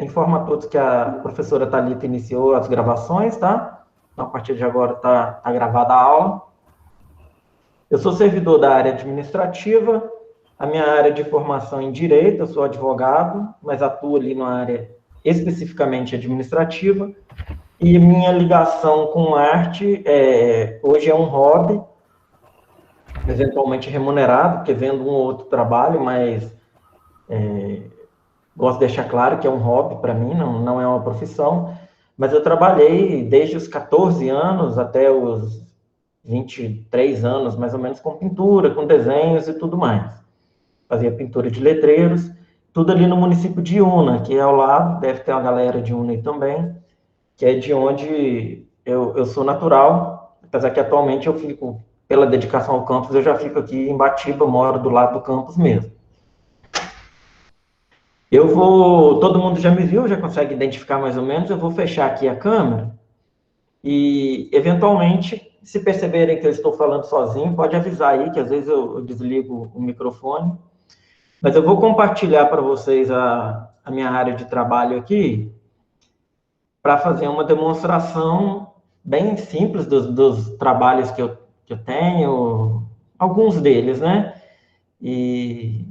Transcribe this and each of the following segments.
Informo a todos que a professora Thalita iniciou as gravações, tá? Então, a partir de agora tá gravada a aula. Eu sou servidor da área administrativa, a minha área de formação em direito, eu sou advogado, mas atuo ali na área especificamente administrativa, e minha ligação com arte hoje é um hobby, eventualmente remunerado, porque vendo um ou outro trabalho, mas gosto de deixar claro que é um hobby para mim, não é uma profissão, mas eu trabalhei desde os 14 anos até os 23 anos, mais ou menos, com pintura, com desenhos e tudo mais. Fazia pintura de letreiros, tudo ali no município de Una, que é ao lado, deve ter uma galera de Una aí também, que é de onde eu sou natural, apesar que atualmente eu fico, pela dedicação ao campus, eu já fico aqui em Batiba, moro do lado do campus mesmo. Todo mundo já me viu, já consegue identificar mais ou menos, eu vou fechar aqui a câmera e, eventualmente, se perceberem que eu estou falando sozinho, pode avisar aí, que às vezes eu desligo o microfone, mas eu vou compartilhar para vocês a minha área de trabalho aqui, para fazer uma demonstração bem simples dos trabalhos que eu tenho, alguns deles, né? E,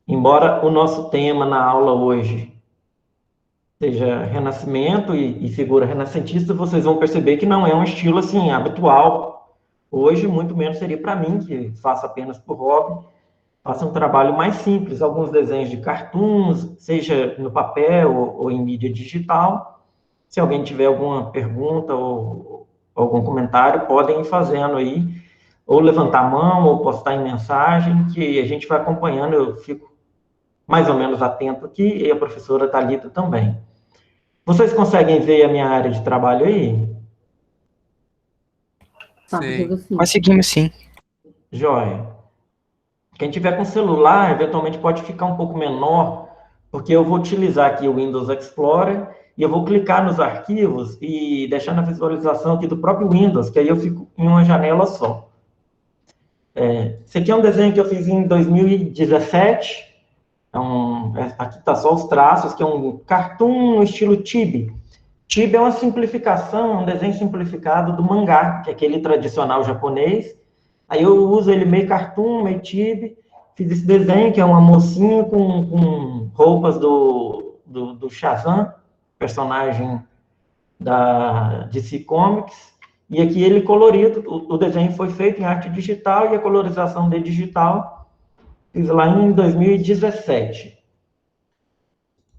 embora o nosso tema na aula hoje seja renascimento e figura renascentista, vocês vão perceber que não é um estilo assim habitual. Hoje, muito menos seria para mim, que faço apenas por hobby, faço um trabalho mais simples, alguns desenhos de cartoons, seja no papel ou em mídia digital. Se alguém tiver alguma pergunta ou algum comentário, podem ir fazendo aí, ou levantar a mão, ou postar em mensagem, que a gente vai acompanhando, eu fico mais ou menos atento aqui, e a professora Thalita também. Vocês conseguem ver a minha área de trabalho aí? Conseguimos sim. Joia. Quem tiver com celular, eventualmente pode ficar um pouco menor, porque eu vou utilizar aqui o Windows Explorer e eu vou clicar nos arquivos e deixar na visualização aqui do próprio Windows, que aí eu fico em uma janela só. Esse aqui é um desenho que eu fiz em 2017. Aqui está só os traços, que é um cartoon no estilo Chibi. Chibi é uma simplificação, um desenho simplificado do mangá, que é aquele tradicional japonês. Aí eu uso ele meio cartoon, meio chibi. Fiz esse desenho, que é uma mocinha com roupas do Shazam, personagem da DC Comics. E aqui ele colorido, o desenho foi feito em arte digital e a colorização de digital fiz lá em 2017.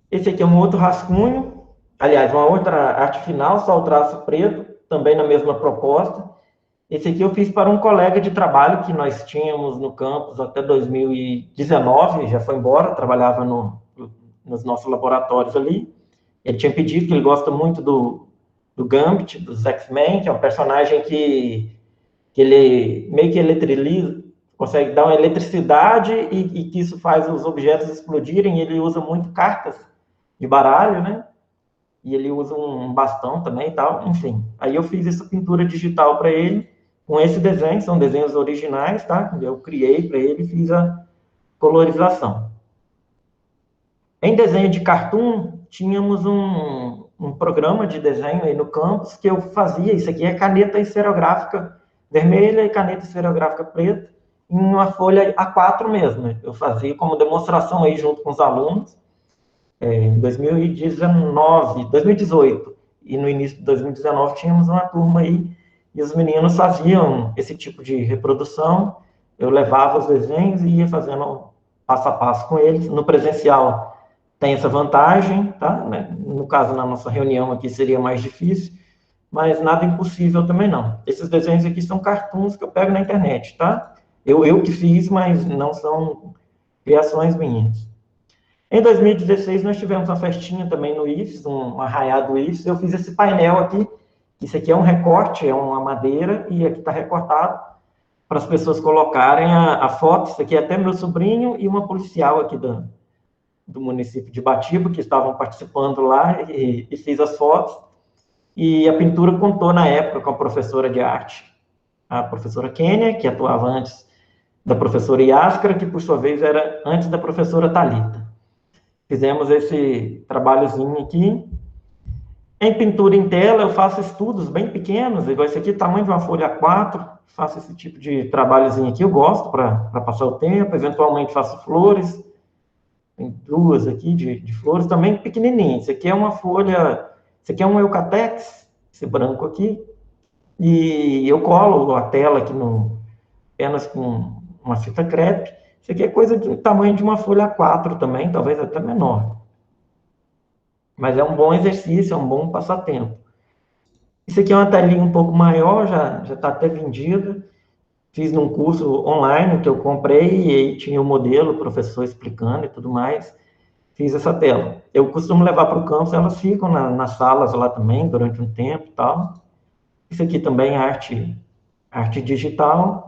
Esse aqui é um outro rascunho, aliás, uma outra arte final, só o traço preto, também na mesma proposta. Esse aqui eu fiz para um colega de trabalho que nós tínhamos no campus até 2019, já foi embora, trabalhava nos nossos laboratórios ali. Ele tinha pedido, que ele gosta muito do Gambit, dos X-Men, que é um personagem que ele meio que eletriza, consegue dar uma eletricidade e que isso faz os objetos explodirem. Ele usa muito cartas de baralho, né? E ele usa um bastão também e tal, enfim. Aí eu fiz essa pintura digital para ele, com esse desenho, são desenhos originais, tá? Eu criei para ele e fiz a colorização. Em desenho de cartoon, tínhamos um programa de desenho aí no campus que eu fazia. Isso aqui é caneta esferográfica vermelha e caneta esferográfica preta, em uma folha A4 mesmo. Eu fazia como demonstração aí junto com os alunos, em 2018, e no início de 2019 tínhamos uma turma aí, e os meninos faziam esse tipo de reprodução. Eu levava os desenhos e ia fazendo passo a passo com eles. No presencial tem essa vantagem, tá? No caso, na nossa reunião aqui seria mais difícil, mas nada impossível também não. Esses desenhos aqui são cartoons que eu pego na internet, tá? Eu que fiz, mas não são criações minhas. Em 2016, nós tivemos uma festinha também no IFES, um arraiado do IFES. Eu fiz esse painel aqui. Isso aqui é um recorte, é uma madeira, e aqui está recortado para as pessoas colocarem a foto. Isso aqui é até meu sobrinho e uma policial aqui do município de Batiba, que estavam participando lá, e fiz as fotos. E a pintura contou, na época, com a professora de arte, a professora Kênia, que atuava antes da professora Yáscara, que, por sua vez, era antes da professora Thalita. Fizemos esse trabalhozinho aqui. Em pintura em tela, eu faço estudos bem pequenos, igual esse aqui, tamanho de uma folha A4, faço esse tipo de trabalhozinho aqui, eu gosto para passar o tempo, eventualmente faço flores, tem duas aqui de flores, também pequenininhas. Esse aqui é uma folha, esse aqui é um Eucatex, esse branco aqui, e eu colo a tela aqui apenas com uma fita crepe. Isso aqui é coisa do tamanho de uma folha A4 também, talvez até menor. Mas é um bom exercício, é um bom passatempo. Isso aqui é uma telinha um pouco maior, já está até vendida. Fiz num curso online que eu comprei, e aí tinha o modelo, o professor explicando e tudo mais. Fiz essa tela. Eu costumo levar para o campus, elas ficam nas salas lá também, durante um tempo e tal. Isso aqui também é arte digital.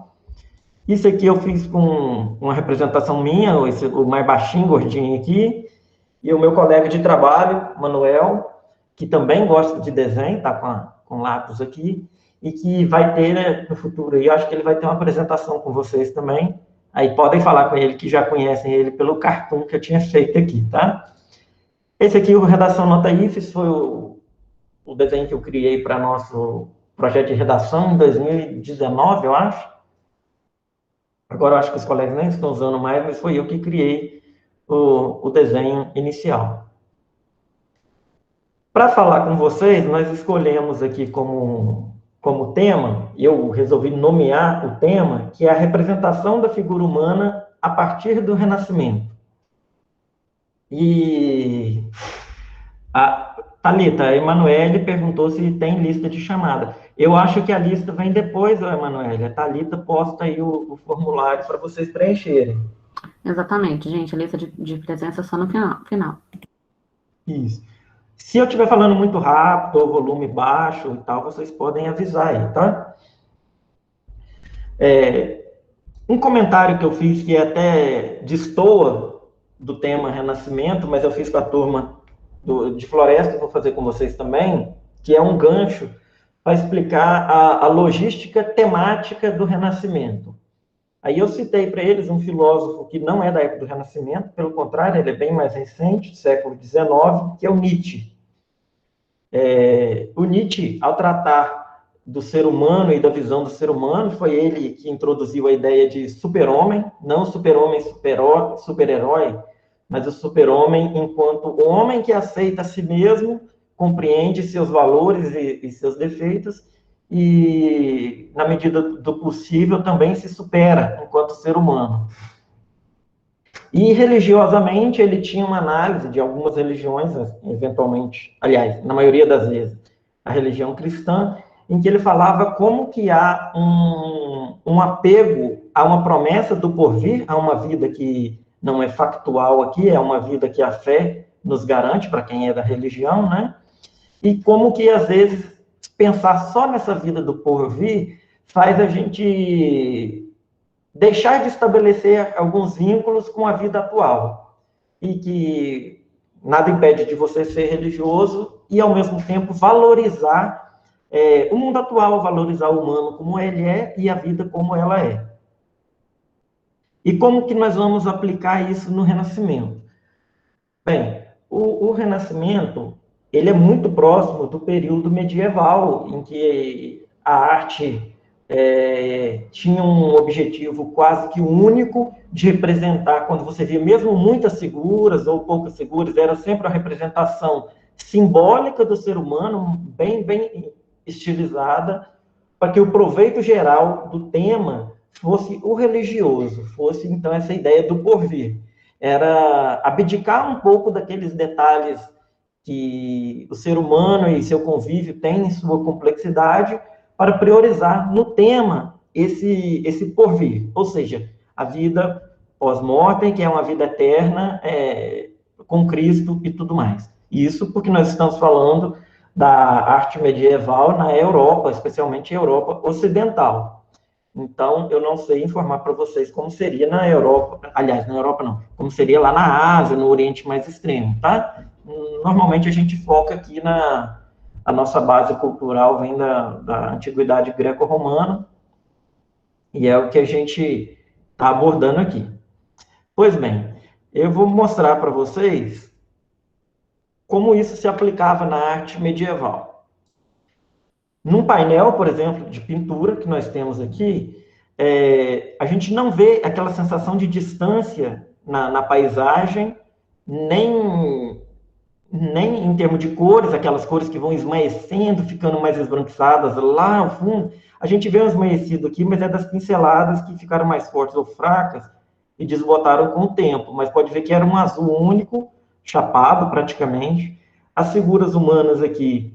Isso aqui eu fiz com uma representação minha, o mais baixinho, gordinho aqui, e o meu colega de trabalho, Manuel, que também gosta de desenho, tá com lápis aqui, e que vai ter, né, no futuro, e eu acho que ele vai ter uma apresentação com vocês também. Aí podem falar com ele, que já conhecem ele pelo cartoon que eu tinha feito aqui, tá? Esse aqui, o Redação Nota IFES, foi o desenho que eu criei para nosso projeto de redação em 2019, eu acho. Agora eu acho que os colegas nem estão usando mais, mas foi eu que criei o desenho inicial. Para falar com vocês, nós escolhemos aqui como tema, eu resolvi nomear o tema, que é a representação da figura humana a partir do Renascimento. E a Thalita, a Emanuele perguntou se tem lista de chamada. Eu acho que a lista vem depois, Emanuele. A Thalita posta aí o formulário para vocês preencherem. Exatamente, gente. A lista de presença só no final. Isso. Se eu estiver falando muito rápido, ou volume baixo e tal, vocês podem avisar aí, tá? Um comentário que eu fiz que até destoa do tema Renascimento, mas eu fiz com a turma de Floresta, vou fazer com vocês também, que é um gancho para explicar a logística temática do Renascimento. Aí eu citei para eles um filósofo que não é da época do Renascimento, pelo contrário, ele é bem mais recente, do século XIX, que é o Nietzsche. O Nietzsche, ao tratar do ser humano e da visão do ser humano, foi ele que introduziu a ideia de super-homem, não super-homem, super-herói, mas o super-homem enquanto o homem que aceita a si mesmo, compreende seus valores e seus defeitos, e, na medida do possível, também se supera enquanto ser humano. E, religiosamente, ele tinha uma análise de algumas religiões, eventualmente, aliás, na maioria das vezes, a religião cristã, em que ele falava como que há um apego a uma promessa do porvir, a uma vida que não é factual aqui, é uma vida que a fé nos garante, para quem é da religião, né? E como que, às vezes, pensar só nessa vida do porvir faz a gente deixar de estabelecer alguns vínculos com a vida atual. E que nada impede de você ser religioso e, ao mesmo tempo, valorizar o mundo atual, valorizar o humano como ele é e a vida como ela é. E como que nós vamos aplicar isso no Renascimento? Bem, o Renascimento, ele é muito próximo do período medieval, em que a arte tinha um objetivo quase que único de representar, quando você via mesmo muitas figuras ou poucas figuras, era sempre a representação simbólica do ser humano, bem estilizada, para que o proveito geral do tema fosse o religioso, fosse, então, essa ideia do porvir. Era abdicar um pouco daqueles detalhes que o ser humano e seu convívio têm em sua complexidade, para priorizar no tema esse porvir, ou seja, a vida pós-mortem, que é uma vida eterna, com Cristo e tudo mais. Isso porque nós estamos falando da arte medieval na Europa, especialmente Europa ocidental. Então, eu não sei informar para vocês como seria na Europa, aliás, na Europa não, como seria lá na Ásia, no Oriente mais extremo, tá? Normalmente a gente foca aqui a nossa base cultural vem da antiguidade greco-romana, e é o que a gente está abordando aqui. Pois bem, eu vou mostrar para vocês como isso se aplicava na arte medieval. Num painel, por exemplo, de pintura que nós temos aqui, a gente não vê aquela sensação de distância na paisagem, nem em termos de cores, aquelas cores que vão esmaecendo, ficando mais esbranquiçadas lá ao fundo. A gente vê um esmaecido aqui, mas é das pinceladas que ficaram mais fortes ou fracas e desbotaram com o tempo. Mas pode ver que era um azul único, chapado praticamente. As figuras humanas aqui,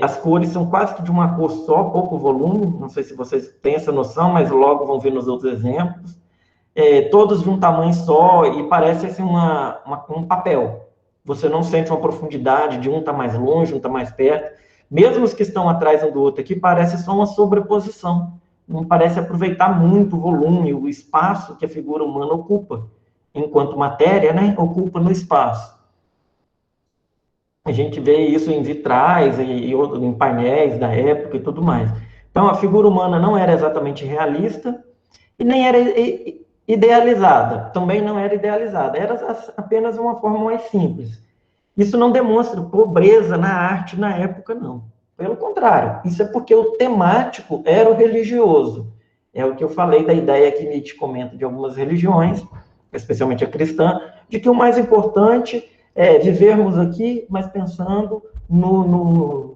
as cores são quase que de uma cor só, pouco volume. Não sei se vocês têm essa noção, mas logo vão ver nos outros exemplos. Todos de um tamanho só e parece assim, um papel. Você não sente uma profundidade de um está mais longe, um está mais perto. Mesmo os que estão atrás um do outro aqui, parece só uma sobreposição. Não parece aproveitar muito o volume, o espaço que a figura humana ocupa, enquanto matéria, né, ocupa no espaço. A gente vê isso em vitrais, em painéis da época e tudo mais. Então, a figura humana não era exatamente realista e nem era idealizada. Também não era idealizada. Era apenas uma forma mais simples. Isso não demonstra pobreza na arte na época, não. Pelo contrário, isso é porque o temático era o religioso. É o que eu falei da ideia que Nietzsche comenta de algumas religiões, especialmente a cristã, de que o mais importante é vivermos aqui, mas pensando no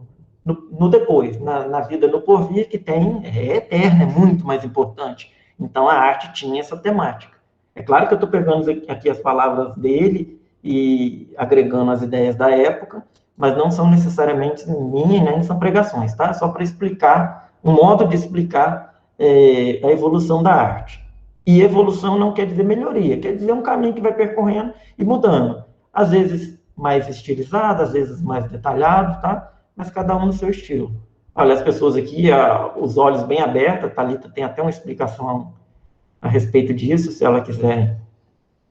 depois, na vida no porvir, que é eterna, é muito mais importante. Então, a arte tinha essa temática. É claro que eu estou pegando aqui as palavras dele e agregando as ideias da época, mas não são necessariamente minhas, nem são pregações, tá? Só para explicar, um modo de explicar a evolução da arte. E evolução não quer dizer melhoria, quer dizer um caminho que vai percorrendo e mudando. Às vezes mais estilizado, às vezes mais detalhado, tá? Mas cada um no seu estilo. Olha, as pessoas aqui, os olhos bem abertos, a Thalita tem até uma explicação a respeito disso, se ela quiser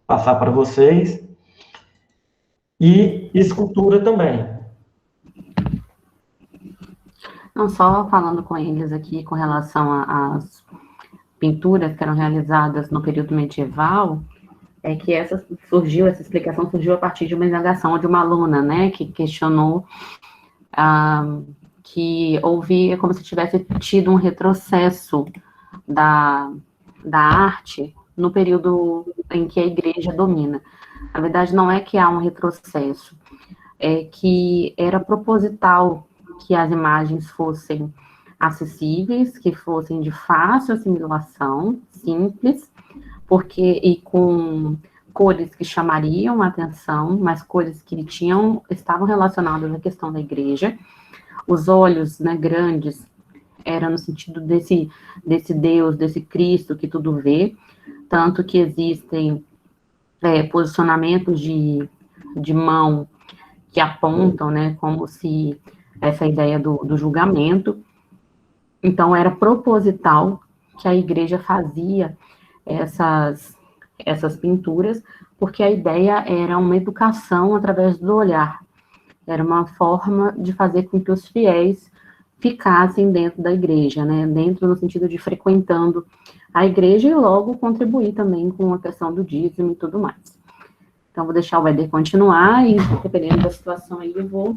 passar para vocês. E escultura também. Não, só falando com eles aqui com relação às pinturas que eram realizadas no período medieval, é que essa explicação surgiu a partir de uma indagação de uma aluna, né, que questionou que houve como se tivesse tido um retrocesso da arte no período em que a igreja domina. Na verdade, não é que há um retrocesso, é que era proposital que as imagens fossem acessíveis, que fossem de fácil assimilação, simples, e com cores que chamariam a atenção, mas cores que estavam relacionadas à questão da igreja. Os olhos, né, grandes, era no sentido desse Deus, desse Cristo que tudo vê, tanto que existem posicionamentos de mão que apontam, né, como se essa ideia do julgamento. Então, era proposital que a igreja fazia essas pinturas, porque a ideia era uma educação através do olhar. Era uma forma de fazer com que os fiéis ficassem dentro da igreja, né? Dentro no sentido de frequentando a igreja e logo contribuir também com a questão do dízimo e tudo mais. Então, vou deixar o Éder continuar e, dependendo da situação aí, eu vou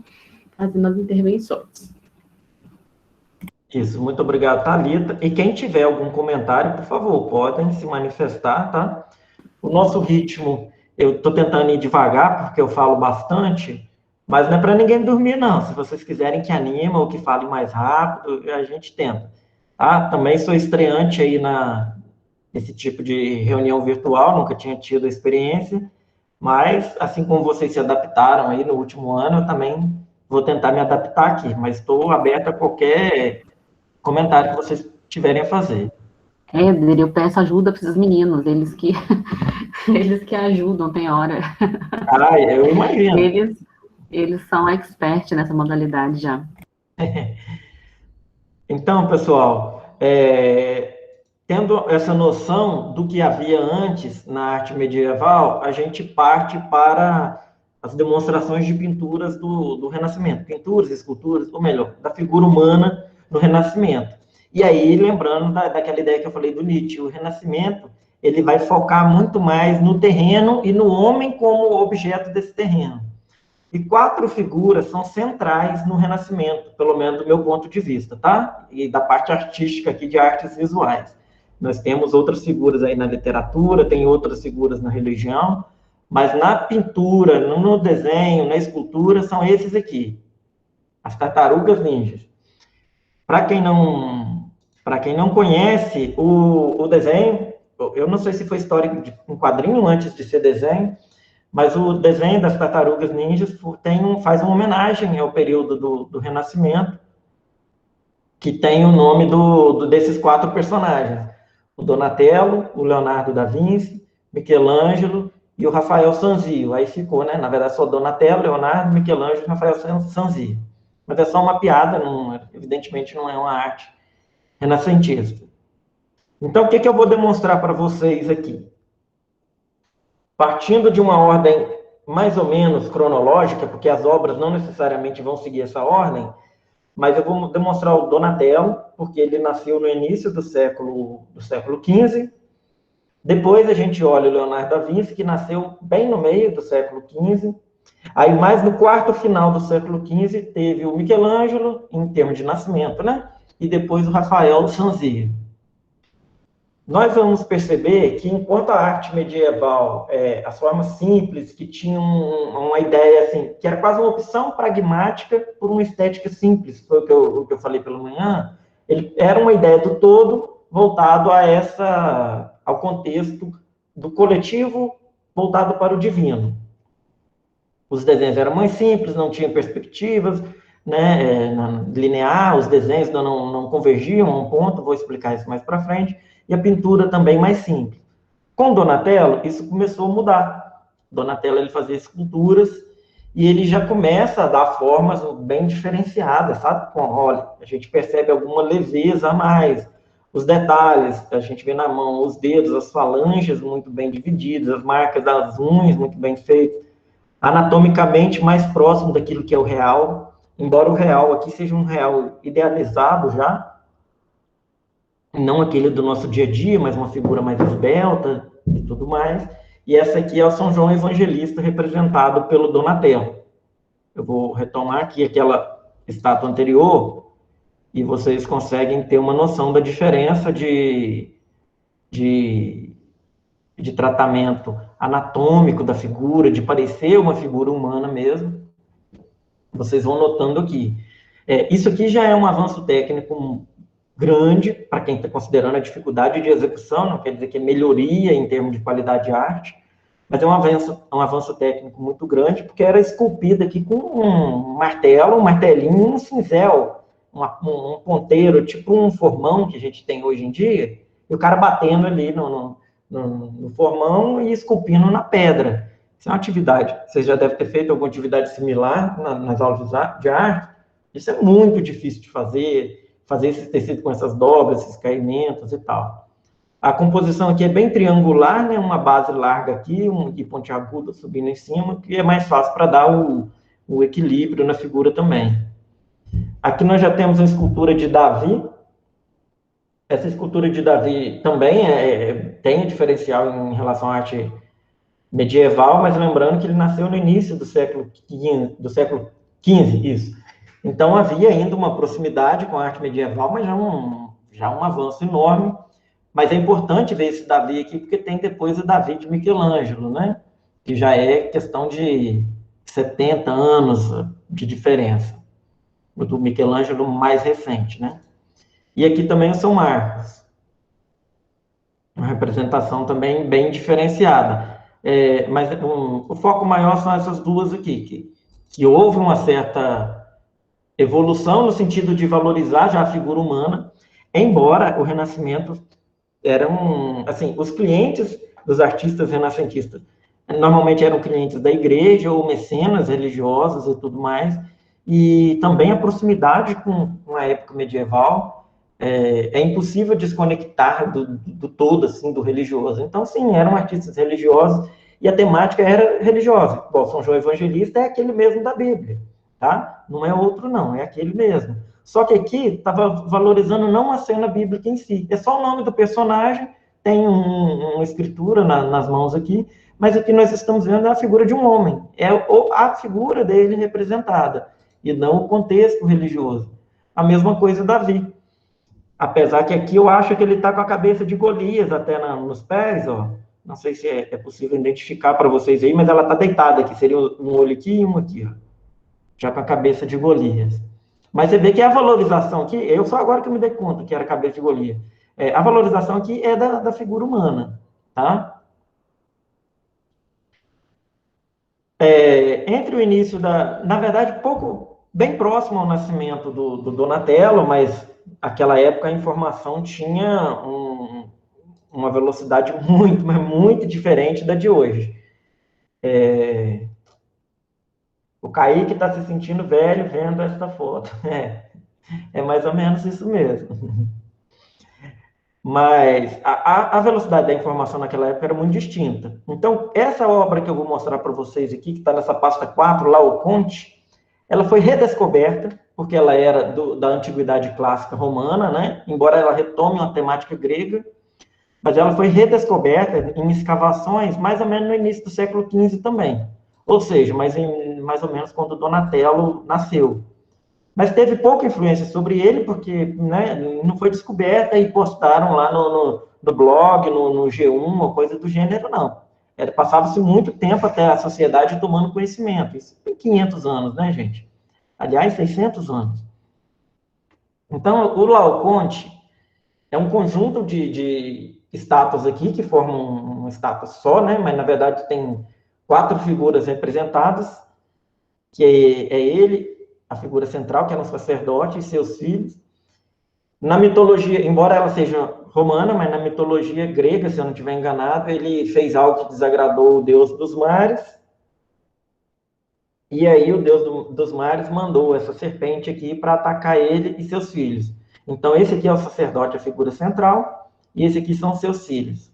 fazendo as intervenções. Isso, muito obrigado, Thalita. E quem tiver algum comentário, por favor, podem se manifestar, tá? O nosso ritmo, eu estou tentando ir devagar, porque eu falo bastante, mas não é para ninguém dormir, não. Se vocês quiserem que anime ou que fale mais rápido, a gente tenta. Tá? Também sou estreante aí nesse tipo de reunião virtual, nunca tinha tido a experiência, mas, assim como vocês se adaptaram aí no último ano, eu também vou tentar me adaptar aqui, mas estou aberto a qualquer comentário que vocês tiverem a fazer. Éder, eu peço ajuda para esses meninos, eles que ajudam, tem hora. Eu imagino. Eles são experts nessa modalidade já. Então, pessoal, tendo essa noção do que havia antes na arte medieval, a gente parte para as demonstrações de pinturas do Renascimento, pinturas, esculturas, ou melhor, da figura humana no Renascimento. E aí, lembrando daquela ideia que eu falei do Nietzsche, o Renascimento, ele vai focar muito mais no terreno e no homem como objeto desse terreno. E 4 figuras são centrais no Renascimento, pelo menos do meu ponto de vista, tá? E da parte artística aqui de artes visuais. Nós temos outras figuras aí na literatura, tem outras figuras na religião, mas na pintura, no desenho, na escultura, são esses aqui. As tartarugas ninjas. Para quem não conhece o desenho, eu não sei se foi história de um quadrinho antes de ser desenho, mas o desenho das tartarugas ninjas faz uma homenagem ao período do Renascimento, que tem o nome desses 4 personagens. O Donatello, o Leonardo da Vinci, Michelangelo e o Rafael Sanzio. Aí ficou, né? Na verdade, só Donatello, Leonardo, Michelangelo e Rafael Sanzio. Mas é só uma piada, evidentemente não é uma arte renascentista. Então, o que eu vou demonstrar para vocês aqui? Partindo de uma ordem mais ou menos cronológica, porque as obras não necessariamente vão seguir essa ordem, mas eu vou demonstrar o Donatello, porque ele nasceu no início do século XV. Depois a gente olha o Leonardo da Vinci, que nasceu bem no meio do século XV. Aí, mais no quarto final do século XV, teve o Michelangelo, em termos de nascimento, né? E depois o Rafael Sanzio. Nós vamos perceber que, enquanto a arte medieval, as formas simples, que tinham uma ideia, assim, que era quase uma opção pragmática por uma estética simples, foi o que eu falei pela manhã, ele era uma ideia do todo voltado ao contexto do coletivo voltado para o divino. Os desenhos eram mais simples, não tinham perspectivas, né, linear, os desenhos não convergiam a um ponto, vou explicar isso mais para frente, e a pintura também mais simples. Com Donatello, isso começou a mudar. Donatello, ele fazia esculturas, e ele já começa a dar formas bem diferenciadas, sabe? Olha, a gente percebe alguma leveza a mais, os detalhes, a gente vê na mão os dedos, as falanges muito bem divididas, as marcas das unhas muito bem feitas, anatomicamente mais próximo daquilo que é o real, embora o real aqui seja um real idealizado já, não aquele do nosso dia a dia, mas uma figura mais esbelta e tudo mais. E essa aqui é o São João Evangelista, representado pelo Donatello. Eu vou retomar aqui aquela estátua anterior, e vocês conseguem ter uma noção da diferença de tratamento anatômico da figura, de parecer uma figura humana mesmo. Vocês vão notando aqui. Isso aqui já é um avanço técnico grande, para quem está considerando a dificuldade de execução, não quer dizer que é melhoria em termos de qualidade de arte, mas é um avanço técnico muito grande, porque era esculpida aqui com um martelo, um martelinho, um cinzel, um ponteiro, tipo um formão que a gente tem hoje em dia, e o cara batendo ali no formão e esculpindo na pedra. Isso é uma atividade. Você já deve ter feito alguma atividade similar nas aulas de arte. Isso é muito difícil de fazer esse tecido com essas dobras, esses caimentos e tal. A composição aqui é bem triangular, né? Uma base larga aqui, e pontiaguda subindo em cima, que é mais fácil para dar o equilíbrio na figura também. Aqui nós já temos a escultura de Davi. Essa escultura de Davi também tem um diferencial em relação à arte medieval, mas lembrando que ele nasceu no início do século XV, isso. Então, havia ainda uma proximidade com a arte medieval, mas já um avanço enorme. Mas é importante ver esse Davi aqui, porque tem depois o Davi de Michelangelo, né? Que já é questão de 70 anos de diferença. O do Michelangelo mais recente, né? E aqui também o São Marcos. Uma representação também bem diferenciada. Mas o foco maior são essas duas aqui, que houve uma certa evolução no sentido de valorizar já a figura humana, embora o Renascimento eram, assim, os clientes dos artistas renascentistas normalmente eram clientes da igreja ou mecenas religiosos e tudo mais, e também a proximidade com a época medieval é impossível desconectar do todo, assim, do religioso. Então, sim, eram artistas religiosos e a temática era religiosa. Bom, São João Evangelista é aquele mesmo da Bíblia, tá? Não é outro, não, é aquele mesmo. Só que aqui estava valorizando não a cena bíblica em si, é só o nome do personagem, tem uma escritura nas mãos aqui, mas o que nós estamos vendo é a figura de um homem, é a figura dele representada, e não o contexto religioso. A mesma coisa Davi. Apesar que aqui eu acho que ele está com a cabeça de Golias até nos pés, ó. Não sei se é possível identificar para vocês aí, mas ela está deitada aqui, seria um olho aqui e um aqui, ó. Já com a cabeça de Golias. Mas você vê que a valorização aqui, eu só agora que eu me dei conta que era a cabeça de Golias. A valorização aqui é da figura humana, tá? Entre o início na verdade, bem próximo ao nascimento do Donatello, mas naquela época a informação tinha uma velocidade muito, mas muito diferente da de hoje. O Kaique está se sentindo velho vendo essa foto. É mais ou menos isso mesmo. Mas a velocidade da informação naquela época era muito distinta. Então, essa obra que eu vou mostrar para vocês aqui, que está nessa pasta 4, lá, o Conte, ela foi redescoberta, porque ela era da antiguidade clássica romana, né? Embora ela retome uma temática grega, mas ela foi redescoberta em escavações mais ou menos no início do século XV também. Ou seja, mais ou menos quando Donatello nasceu. Mas teve pouca influência sobre ele, porque, né, não foi descoberta e postaram lá no blog, no G1, ou coisa do gênero, não. Passava-se muito tempo até a sociedade tomando conhecimento. Isso tem 500 anos, né, gente? Aliás, 600 anos. Então, o Laocoonte é um conjunto de estátuas aqui, que formam uma estátua só, né? Mas, na verdade, tem 4 figuras representadas, que é ele, a figura central, que é um sacerdote e seus filhos. Na mitologia, embora ela seja romana, mas na mitologia grega, se eu não estiver enganado, ele fez algo que desagradou o deus dos mares, e aí o deus dos mares mandou essa serpente aqui para atacar ele e seus filhos. Então, esse aqui é o sacerdote, a figura central, e esse aqui são seus filhos.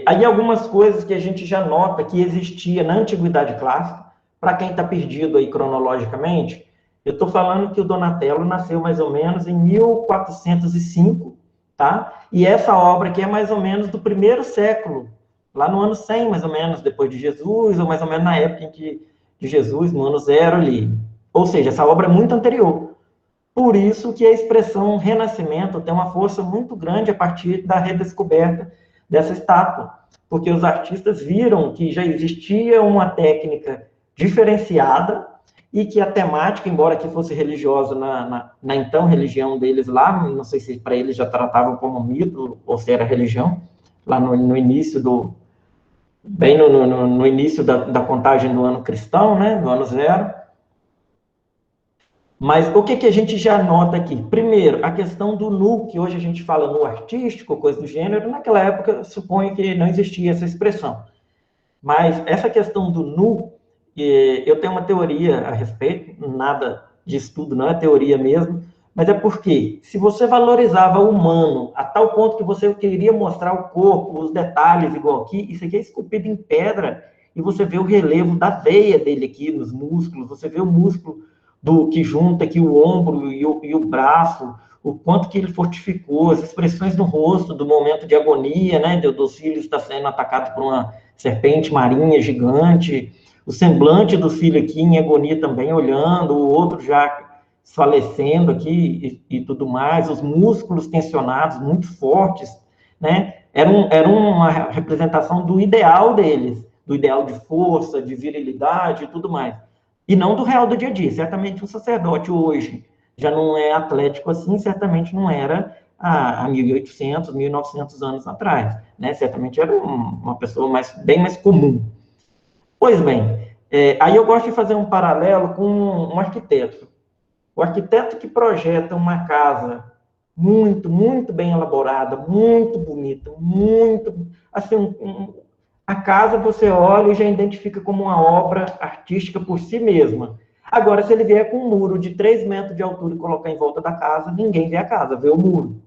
Aí algumas coisas que a gente já nota que existia na Antiguidade Clássica, para quem está perdido aí cronologicamente, eu estou falando que o Donatello nasceu mais ou menos em 1405, tá? E essa obra aqui é mais ou menos do primeiro século, lá no ano 100, mais ou menos, depois de Jesus, ou mais ou menos na época de Jesus, no ano 0 ali. Ou seja, essa obra é muito anterior. Por isso que a expressão renascimento tem uma força muito grande a partir da redescoberta dessa estátua, porque os artistas viram que já existia uma técnica diferenciada e que a temática, embora que fosse religiosa na então religião deles lá, não sei se para eles já tratavam como mito ou se era religião, lá no início bem no início da contagem do ano cristão, né, do ano 0. Mas o que a gente já nota aqui? Primeiro, a questão do nu, que hoje a gente fala nu artístico, coisa do gênero, naquela época suponho que não existia essa expressão. Mas essa questão do nu, eu tenho uma teoria a respeito, nada de estudo, não é teoria mesmo, mas é porque se você valorizava o humano a tal ponto que você queria mostrar o corpo, os detalhes, igual aqui, isso aqui é esculpido em pedra, e você vê o relevo da veia dele aqui, nos músculos, você vê o músculo que junta aqui o ombro e o braço, o quanto que ele fortificou, as expressões no rosto do momento de agonia, né, dos filhos está sendo atacado por uma serpente marinha gigante, o semblante do filho aqui em agonia também, olhando, o outro já falecendo aqui e tudo mais, os músculos tensionados, muito fortes, né, era uma representação do ideal deles, do ideal de força, de virilidade e tudo mais. E não do real do dia a dia. Certamente o sacerdote hoje já não é atlético assim, certamente não era há 1.800, 1.900 anos atrás, né? Certamente era uma pessoa bem mais comum. Pois bem, aí eu gosto de fazer um paralelo com um arquiteto. O arquiteto que projeta uma casa muito, muito bem elaborada, muito bonita, muito... assim, a casa você olha e já identifica como uma obra artística por si mesma. Agora, se ele vier com um muro de 3 metros de altura e colocar em volta da casa, ninguém vê a casa, vê o muro.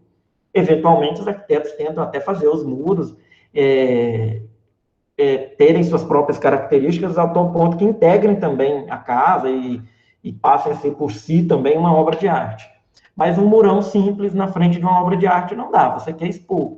Eventualmente, os arquitetos tentam até fazer os muros terem suas próprias características ao tal ponto que integrem também a casa e passem a ser por si também uma obra de arte. Mas um murão simples na frente de uma obra de arte não dá, você quer expor.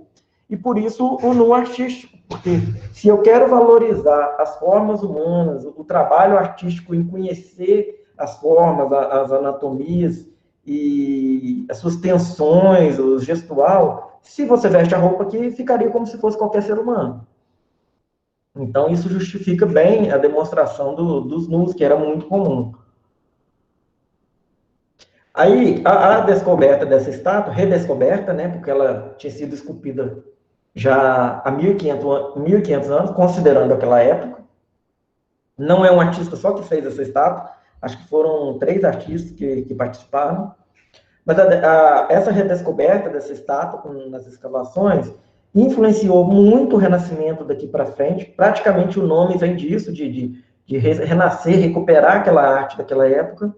E por isso o nu artístico, Porque se eu quero valorizar as formas humanas, o trabalho artístico em conhecer as formas, as anatomias e as suas tensões, o gestual, se você veste a roupa aqui, ficaria como se fosse qualquer ser humano. Então, isso justifica bem a demonstração dos nus, que era muito comum. Aí, a descoberta dessa estátua, redescoberta, né, porque ela tinha sido esculpida já há 1.500 anos, considerando aquela época. Não é um artista só que fez essa estátua, acho que foram 3 artistas que participaram. Mas essa redescoberta dessa estátua nas escavações influenciou muito o Renascimento daqui para frente. Praticamente o nome vem disso, de renascer, recuperar aquela arte daquela época.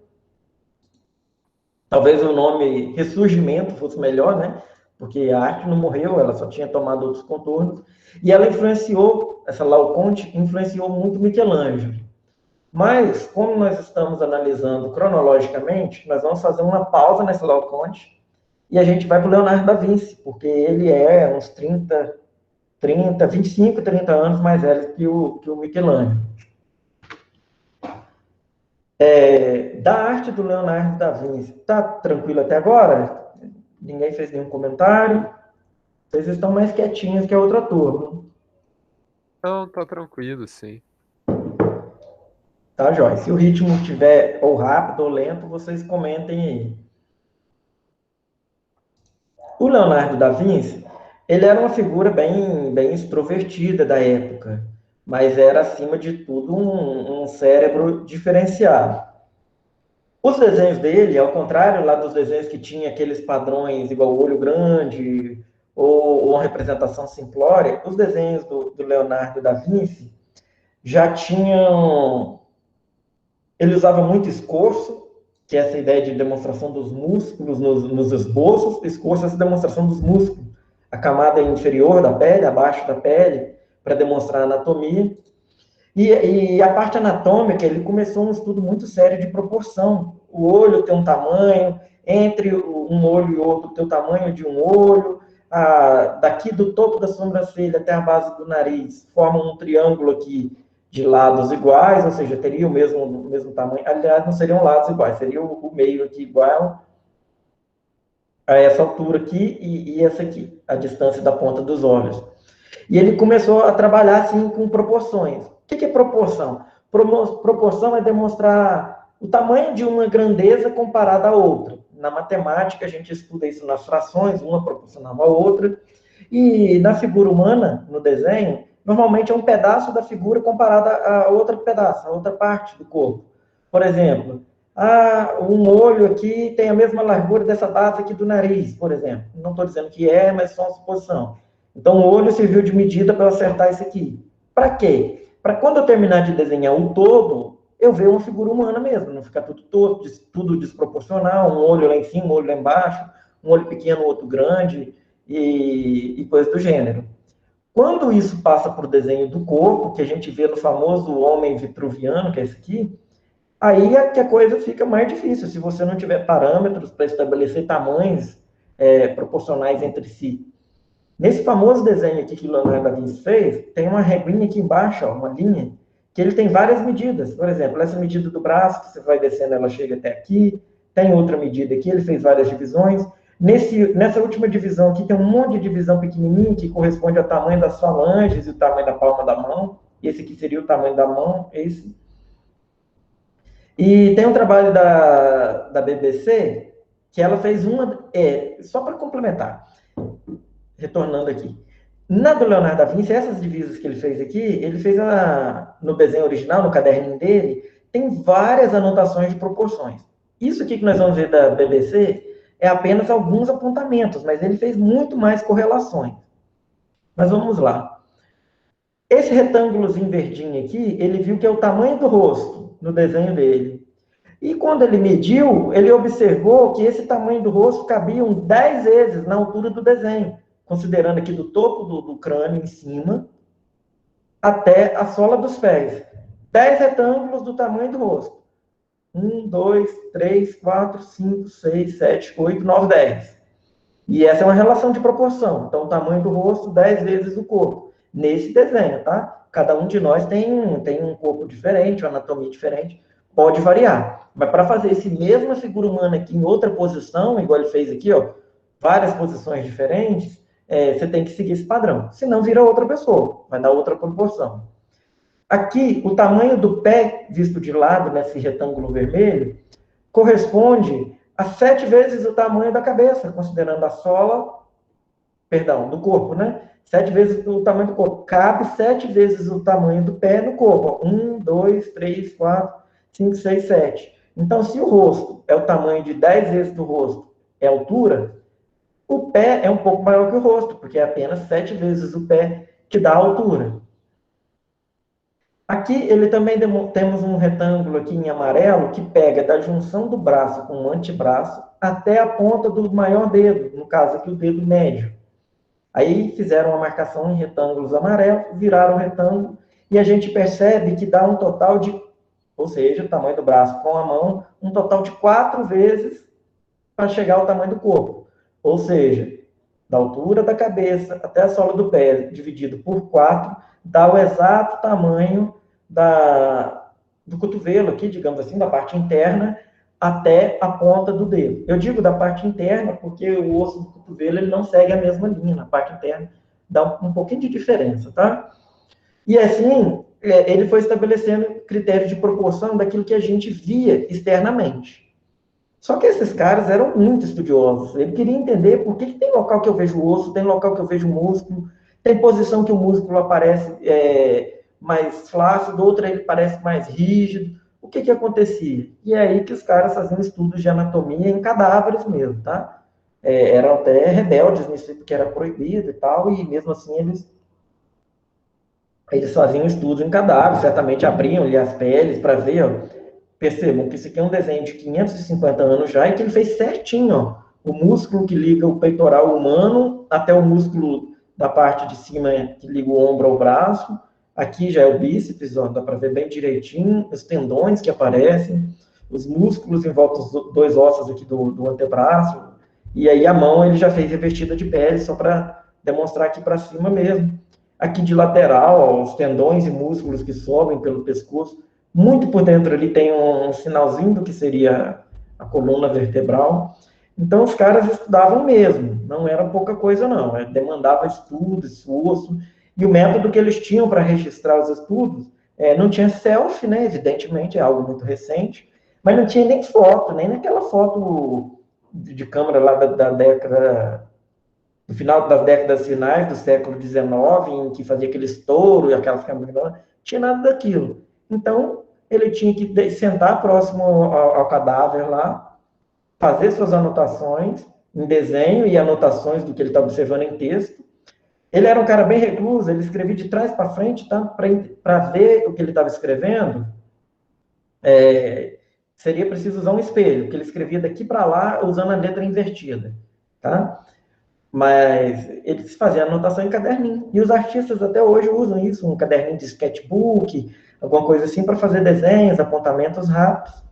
Talvez o nome Ressurgimento fosse melhor, né? Porque a arte não morreu, ela só tinha tomado outros contornos. E ela influenciou, essa Laocoonte, influenciou muito Michelangelo. Mas, como nós estamos analisando cronologicamente, nós vamos fazer uma pausa nessa Laocoonte e a gente vai para o Leonardo da Vinci, porque ele é uns 25, 30 anos mais velho que o Michelangelo. Da arte do Leonardo da Vinci, tá tranquilo até agora? Ninguém fez nenhum comentário? Vocês estão mais quietinhos que a outra turma. Não, tá tranquilo, sim. Tá, Joyce? Se o ritmo estiver ou rápido ou lento, vocês comentem aí. O Leonardo da Vinci, ele era uma figura bem extrovertida da época, mas era, acima de tudo, um cérebro diferenciado. Os desenhos dele, ao contrário lá dos desenhos que tinha aqueles padrões igual olho grande ou uma representação simplória, os desenhos do Leonardo da Vinci já tinham... Ele usava muito escorço, que é essa ideia de demonstração dos músculos nos esboços. Escorço é essa demonstração dos músculos. A camada inferior da pele, abaixo da pele, para demonstrar a anatomia. E a parte anatômica, ele começou um estudo muito sério de proporção. O olho tem um tamanho, entre um olho e outro tem o tamanho de um olho, daqui do topo da sobrancelha até a base do nariz, forma um triângulo aqui de lados iguais, ou seja, teria o mesmo tamanho. Aliás, não seriam lados iguais, seria o meio aqui igual a essa altura aqui e essa aqui, a distância da ponta dos olhos. E ele começou a trabalhar assim com proporções. O que é proporção? Proporção é demonstrar o tamanho de uma grandeza comparada a outra. Na matemática, a gente estuda isso nas frações, uma proporcional à outra. E na figura humana, no desenho, normalmente é um pedaço da figura comparada a outro pedaço, a outra parte do corpo. Por exemplo, um olho aqui tem a mesma largura dessa base aqui do nariz, por exemplo. Não estou dizendo que é, mas só uma suposição. Então, o olho serviu de medida para eu acertar isso aqui. Para quê? Para quando eu terminar de desenhar o todo, eu ver uma figura humana mesmo, não ficar tudo desproporcional, um olho lá em cima, um olho lá embaixo, um olho pequeno, outro grande, e coisa do gênero. Quando isso passa para o desenho do corpo, que a gente vê no famoso homem vitruviano, que é esse aqui, aí é que a coisa fica mais difícil, se você não tiver parâmetros para estabelecer tamanhos proporcionais entre si. Nesse famoso desenho aqui que o Leonardo da Vinci fez, tem uma reguinha aqui embaixo, ó, uma linha, que ele tem várias medidas. Por exemplo, essa medida do braço, que você vai descendo, ela chega até aqui. Tem outra medida aqui, ele fez várias divisões. Nessa última divisão aqui, tem um monte de divisão pequenininha, que corresponde ao tamanho das falanges e o tamanho da palma da mão. Esse aqui seria o tamanho da mão, esse. E tem um trabalho da BBC, que ela fez só para complementar, retornando aqui. Na do Leonardo da Vinci, essas divisas que ele fez aqui, ele fez no desenho original, no caderninho dele, tem várias anotações de proporções. Isso aqui que nós vamos ver da BBC é apenas alguns apontamentos, mas ele fez muito mais correlações. Mas vamos lá. Esse retângulozinho verdinho aqui, ele viu que é o tamanho do rosto no desenho dele. E quando ele mediu, ele observou que esse tamanho do rosto cabia 10 vezes na altura do desenho, considerando aqui do topo do crânio em cima até a sola dos pés. 10 retângulos do tamanho do rosto. 1, 2, 3, 4, 5, 6, 7, 8, 9, 10. E essa é uma relação de proporção. Então, o tamanho do rosto, 10 vezes o corpo. nesse desenho, tá? Cada um de nós tem um corpo diferente, uma anatomia diferente, pode variar. Mas para fazer esse mesma figura humana aqui em outra posição, igual ele fez aqui, ó, várias posições diferentes, você tem que seguir esse padrão. Senão vira outra pessoa, vai dar outra proporção. Aqui, o tamanho do pé, visto de lado, nesse retângulo vermelho, corresponde a 7 vezes o tamanho da cabeça, considerando a sola, perdão, do corpo, né? 7 vezes o tamanho do corpo. Cabe 7 vezes o tamanho do pé no corpo. 1, 2, 3, 4, 5, 6, 7. Então, se o rosto é o tamanho de 10 vezes do rosto, é a altura, o pé é um pouco maior que o rosto, porque é apenas 7 vezes o pé que dá a altura. Aqui, ele também temos um retângulo aqui em amarelo que pega da junção do braço com o antebraço até a ponta do maior dedo, no caso aqui o dedo médio. Aí fizeram uma marcação em retângulos amarelos, viraram o retângulo, e a gente percebe que dá um total de, ou seja, o tamanho do braço com a mão, um total de 4 vezes para chegar ao tamanho do corpo. Ou seja, da altura da cabeça até a sola do pé, dividido por 4, dá o exato tamanho do cotovelo aqui, digamos assim, da parte interna, até a ponta do dedo. Eu digo da parte interna porque o osso do cotovelo ele não segue a mesma linha. Na parte interna dá um pouquinho de diferença, tá? E assim, ele foi estabelecendo critério de proporção daquilo que a gente via externamente. Só que esses caras eram muito estudiosos. Ele queria entender por que tem local que eu vejo osso, tem local que eu vejo músculo, tem posição que o músculo aparece mais flácido, outra ele parece mais rígido. O que acontecia? E é aí que os caras faziam estudos de anatomia em cadáveres mesmo, tá? Eram até rebeldes nisso, porque era proibido e tal, e mesmo assim eles faziam estudos em cadáveres, certamente abriam-lhe as peles para ver, ó. Percebam que isso aqui é um desenho de 550 anos já, e que ele fez certinho, ó, o músculo que liga o peitoral humano até o músculo da parte de cima que liga o ombro ao braço. Aqui já é o bíceps, ó, dá para ver bem direitinho, os tendões que aparecem, os músculos em volta dos 2 ossos aqui do antebraço, e aí a mão ele já fez revestida de pele, só para demonstrar aqui para cima mesmo. Aqui de lateral, ó, os tendões e músculos que sobem pelo pescoço, muito por dentro ali tem um sinalzinho do que seria a coluna vertebral. Então, os caras estudavam mesmo, não era pouca coisa, não. Demandava estudo, esforço, e o método que eles tinham para registrar os estudos, não tinha selfie, né? Evidentemente, é algo muito recente, mas não tinha nem foto, nem naquela foto de câmera lá da década, no final das décadas finais do século XIX, em que fazia aquele estouro e aquelas câmeras, não tinha nada daquilo. Então, ele tinha que sentar próximo ao cadáver lá, fazer suas anotações em desenho e anotações do que ele está observando em texto. Ele era um cara bem recluso, ele escrevia de trás para frente, tá? Para ver o que ele estava escrevendo, seria preciso usar um espelho, porque ele escrevia daqui para lá usando a letra invertida, tá? Mas eles faziam anotação em caderninho. E os artistas até hoje usam isso, um caderninho de sketchbook, alguma coisa assim, para fazer desenhos, apontamentos rápidos.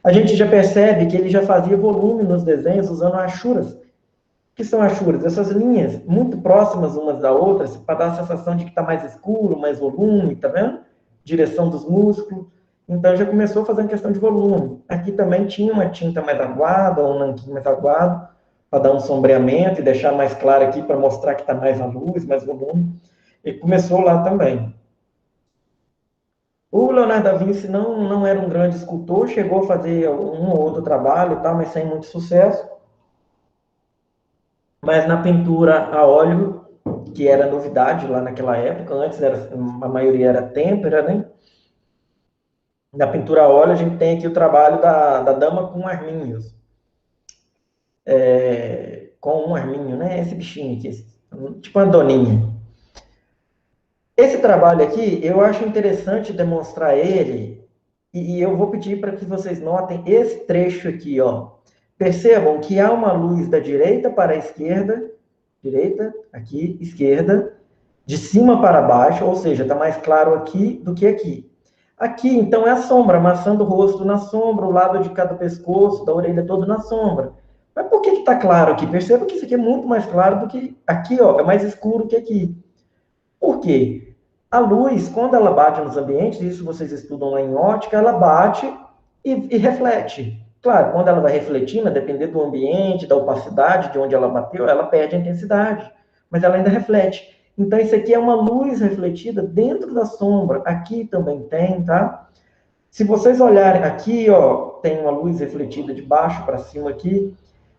A gente já percebe que ele já fazia volume nos desenhos usando achuras. O que são achuras? Essas linhas muito próximas umas da outras, para dar a sensação de que está mais escuro, mais volume, tá vendo? Direção dos músculos. Então, já começou fazendo questão de volume. Aqui também tinha uma tinta mais aguada, um nanquim mais aguado, para dar um sombreamento e deixar mais claro aqui, para mostrar que está mais a luz, mais volume. E começou lá também. O Leonardo da Vinci não era um grande escultor, chegou a fazer um ou outro trabalho, tá, mas sem muito sucesso. Mas na pintura a óleo, que era novidade lá naquela época, antes a maioria era têmpera, né? Na pintura a óleo a gente tem aqui o trabalho da dama com arminhos. Com um arminho, né? Esse bichinho aqui, tipo uma doninha. Esse trabalho aqui, eu acho interessante demonstrar ele, e eu vou pedir para que vocês notem esse trecho aqui, ó. Percebam que há uma luz da direita para a esquerda, direita, aqui, esquerda, de cima para baixo, ou seja, está mais claro aqui do que aqui. Aqui, então, é a sombra, amassando o rosto na sombra, o lado de cada pescoço, da orelha todo na sombra. Mas por que está claro aqui? Perceba que isso aqui é muito mais claro do que aqui, ó, é mais escuro que aqui. Por quê? A luz, quando ela bate nos ambientes, isso vocês estudam lá em ótica, ela bate e reflete. Claro, quando ela vai refletindo, a depender do ambiente, da opacidade, de onde ela bateu, ela perde a intensidade, mas ela ainda reflete. Então, isso aqui é uma luz refletida dentro da sombra. Aqui também tem, tá? Se vocês olharem aqui, ó, tem uma luz refletida de baixo para cima aqui.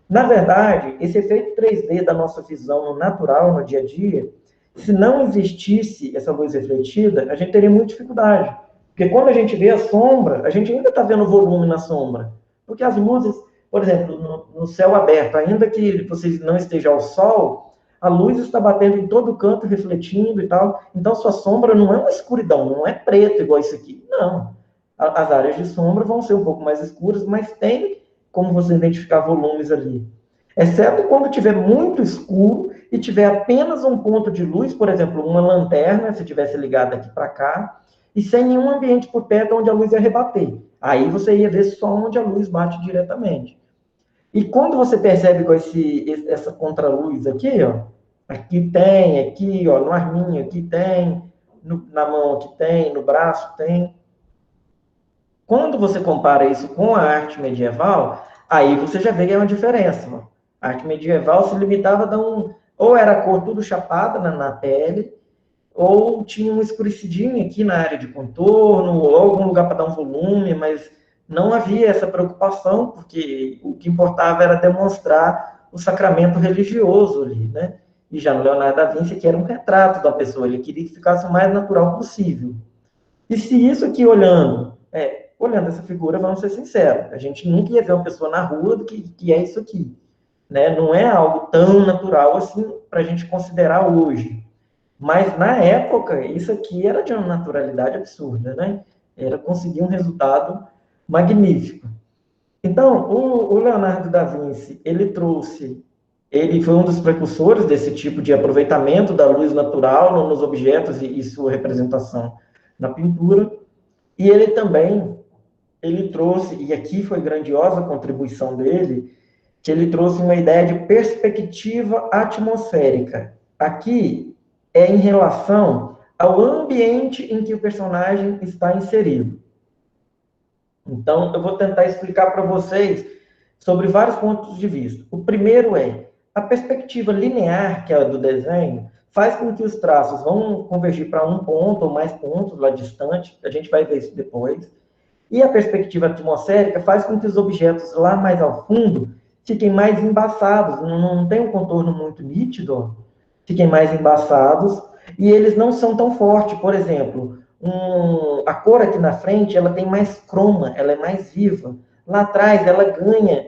Na verdade, esse efeito 3D da nossa visão no natural, no dia a dia, se não existisse essa luz refletida, a gente teria muita dificuldade. Porque quando a gente vê a sombra, a gente ainda está vendo volume na sombra. Porque as luzes, por exemplo, no céu aberto, ainda que você não esteja ao sol, a luz está batendo em todo canto, refletindo e tal. Então, sua sombra não é uma escuridão, não é preto igual isso aqui. Não. As áreas de sombra vão ser um pouco mais escuras, mas tem como você identificar volumes ali. Exceto quando tiver muito escuro e tiver apenas um ponto de luz, por exemplo, uma lanterna, se tivesse ligada aqui para cá, e sem nenhum ambiente por perto onde a luz ia rebater. Aí você ia ver só onde a luz bate diretamente. E quando você percebe com essa contraluz aqui, ó, aqui tem, aqui, ó, no arminho aqui tem, na mão aqui tem, no braço tem. Quando você compara isso com a arte medieval, aí você já vê que é uma diferença. Ó. A arte medieval se limitava a dar ou era a cor tudo chapada na pele, ou tinha um escurecidinho aqui na área de contorno, ou algum lugar para dar um volume, mas não havia essa preocupação, porque o que importava era demonstrar o sacramento religioso ali, né? E já no Leonardo da Vinci, que era um retrato da pessoa, ele queria que ficasse o mais natural possível. E se isso aqui olhando essa figura, vamos ser sinceros, a gente nunca ia ver uma pessoa na rua do que é isso aqui. Né? Não é algo tão natural assim para a gente considerar hoje. Mas na época, isso aqui era de uma naturalidade absurda, né? Era conseguir um resultado magnífico. Então, o Leonardo da Vinci, ele foi um dos precursores desse tipo de aproveitamento da luz natural nos objetos e sua representação na pintura. E ele trouxe, e aqui foi grandiosa a contribuição dele, que ele trouxe uma ideia de perspectiva atmosférica. Aqui é em relação ao ambiente em que o personagem está inserido. Então, eu vou tentar explicar para vocês sobre vários pontos de vista. O primeiro é, a perspectiva linear, que é a do desenho, faz com que os traços vão convergir para um ponto ou mais pontos lá distante, a gente vai ver isso depois. E a perspectiva atmosférica faz com que os objetos lá mais ao fundo fiquem mais embaçados, não tem um contorno muito nítido, fiquem mais embaçados, e eles não são tão fortes. Por exemplo, a cor aqui na frente, ela tem mais croma, ela é mais viva. Lá atrás, ela ganha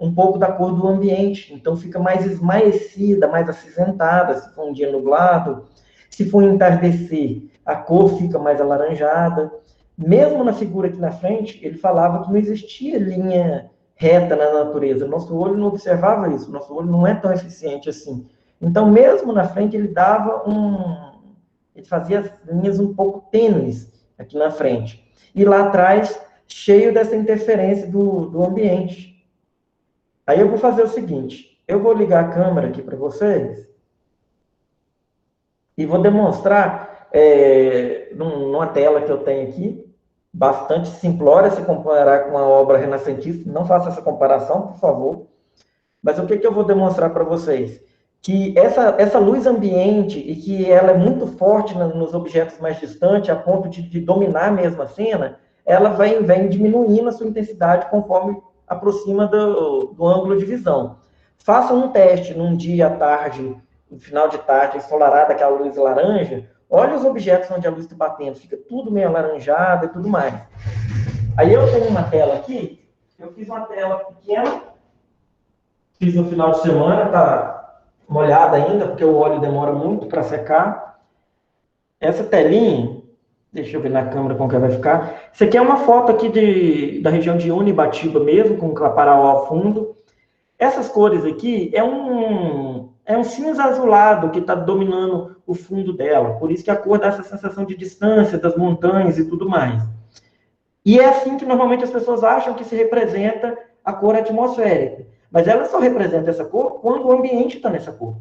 um pouco da cor do ambiente, então fica mais esmaecida, mais acinzentada, se for um dia nublado. Se for entardecer, a cor fica mais alaranjada. Mesmo na figura aqui na frente, ele falava que não existia linha reta na natureza. Nosso olho não observava isso, nosso olho não é tão eficiente assim. Então, mesmo na frente, ele fazia as linhas um pouco tênues aqui na frente. E lá atrás, cheio dessa interferência do ambiente. Aí eu vou fazer o seguinte, eu vou ligar a câmera aqui para vocês e vou demonstrar numa tela que eu tenho aqui, bastante simplória se comparar com a obra renascentista. Não faça essa comparação, por favor. Mas o que eu vou demonstrar para vocês? Que essa luz ambiente, e que ela é muito forte nos objetos mais distantes, a ponto de dominar mesmo a cena, ela vem diminuindo a sua intensidade conforme aproxima do ângulo de visão. Façam um teste num dia à tarde, no final de tarde, ensolarada, aquela luz laranja. Olha os objetos onde a luz está batendo, fica tudo meio alaranjado e tudo mais. Aí eu tenho uma tela aqui, eu fiz uma tela pequena, fiz no final de semana, tá molhada ainda, porque o óleo demora muito para secar. Essa telinha, deixa eu ver na câmera como que vai ficar. Isso aqui é uma foto aqui da região de Unibatiba mesmo, com o Claparaó ao fundo. Essas cores aqui é um cinza azulado que está dominando o fundo dela. Por isso que a cor dá essa sensação de distância das montanhas e tudo mais. E é assim que normalmente as pessoas acham que se representa a cor atmosférica. Mas ela só representa essa cor quando o ambiente está nessa cor.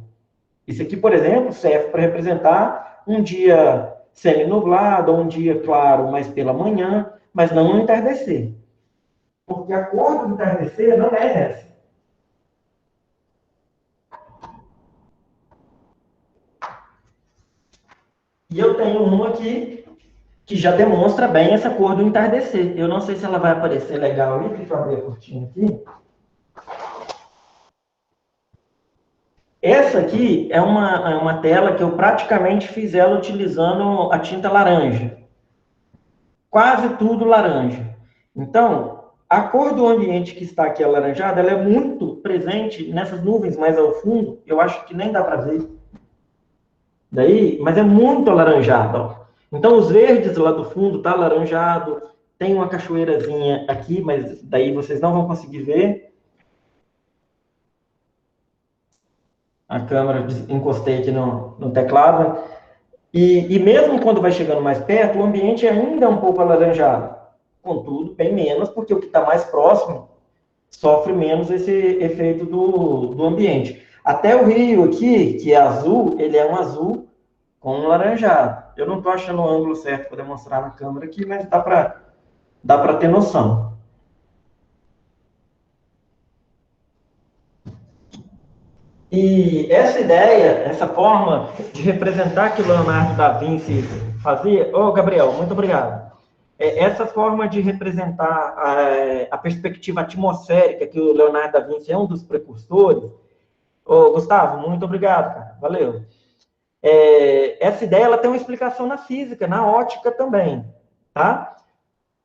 Isso aqui, por exemplo, serve para representar um dia semi-nublado, ou um dia claro, mas pela manhã, mas não no entardecer. Porque a cor do entardecer não é essa. E eu tenho uma aqui que já demonstra bem essa cor do entardecer. Eu não sei se ela vai aparecer legal ali, deixa eu abrir a cortina aqui. Essa aqui é uma tela que eu praticamente fiz ela utilizando a tinta laranja. Quase tudo laranja. Então, a cor do ambiente que está aqui alaranjada, ela é muito presente nessas nuvens mais ao fundo. Eu acho que nem dá para ver. Daí, mas é muito alaranjado, ó. Então, os verdes lá do fundo tá alaranjado. Tem uma cachoeirazinha aqui, mas daí vocês não vão conseguir ver. A câmera, encostei aqui no teclado. E mesmo quando vai chegando mais perto, o ambiente ainda é um pouco alaranjado. Contudo, bem menos, porque o que está mais próximo sofre menos esse efeito do ambiente. Até o rio aqui, que é azul, ele é um azul com um laranjado. Eu não estou achando o ângulo certo para demonstrar na câmera aqui, mas dá para ter noção. E essa ideia, essa forma de representar que o Leonardo da Vinci fazia... Ô, Gabriel, muito obrigado. Essa forma de representar a perspectiva atmosférica, que o Leonardo da Vinci é um dos precursores... Ô, Gustavo, muito obrigado, cara. Valeu. Essa ideia ela tem uma explicação na física, na ótica também, tá?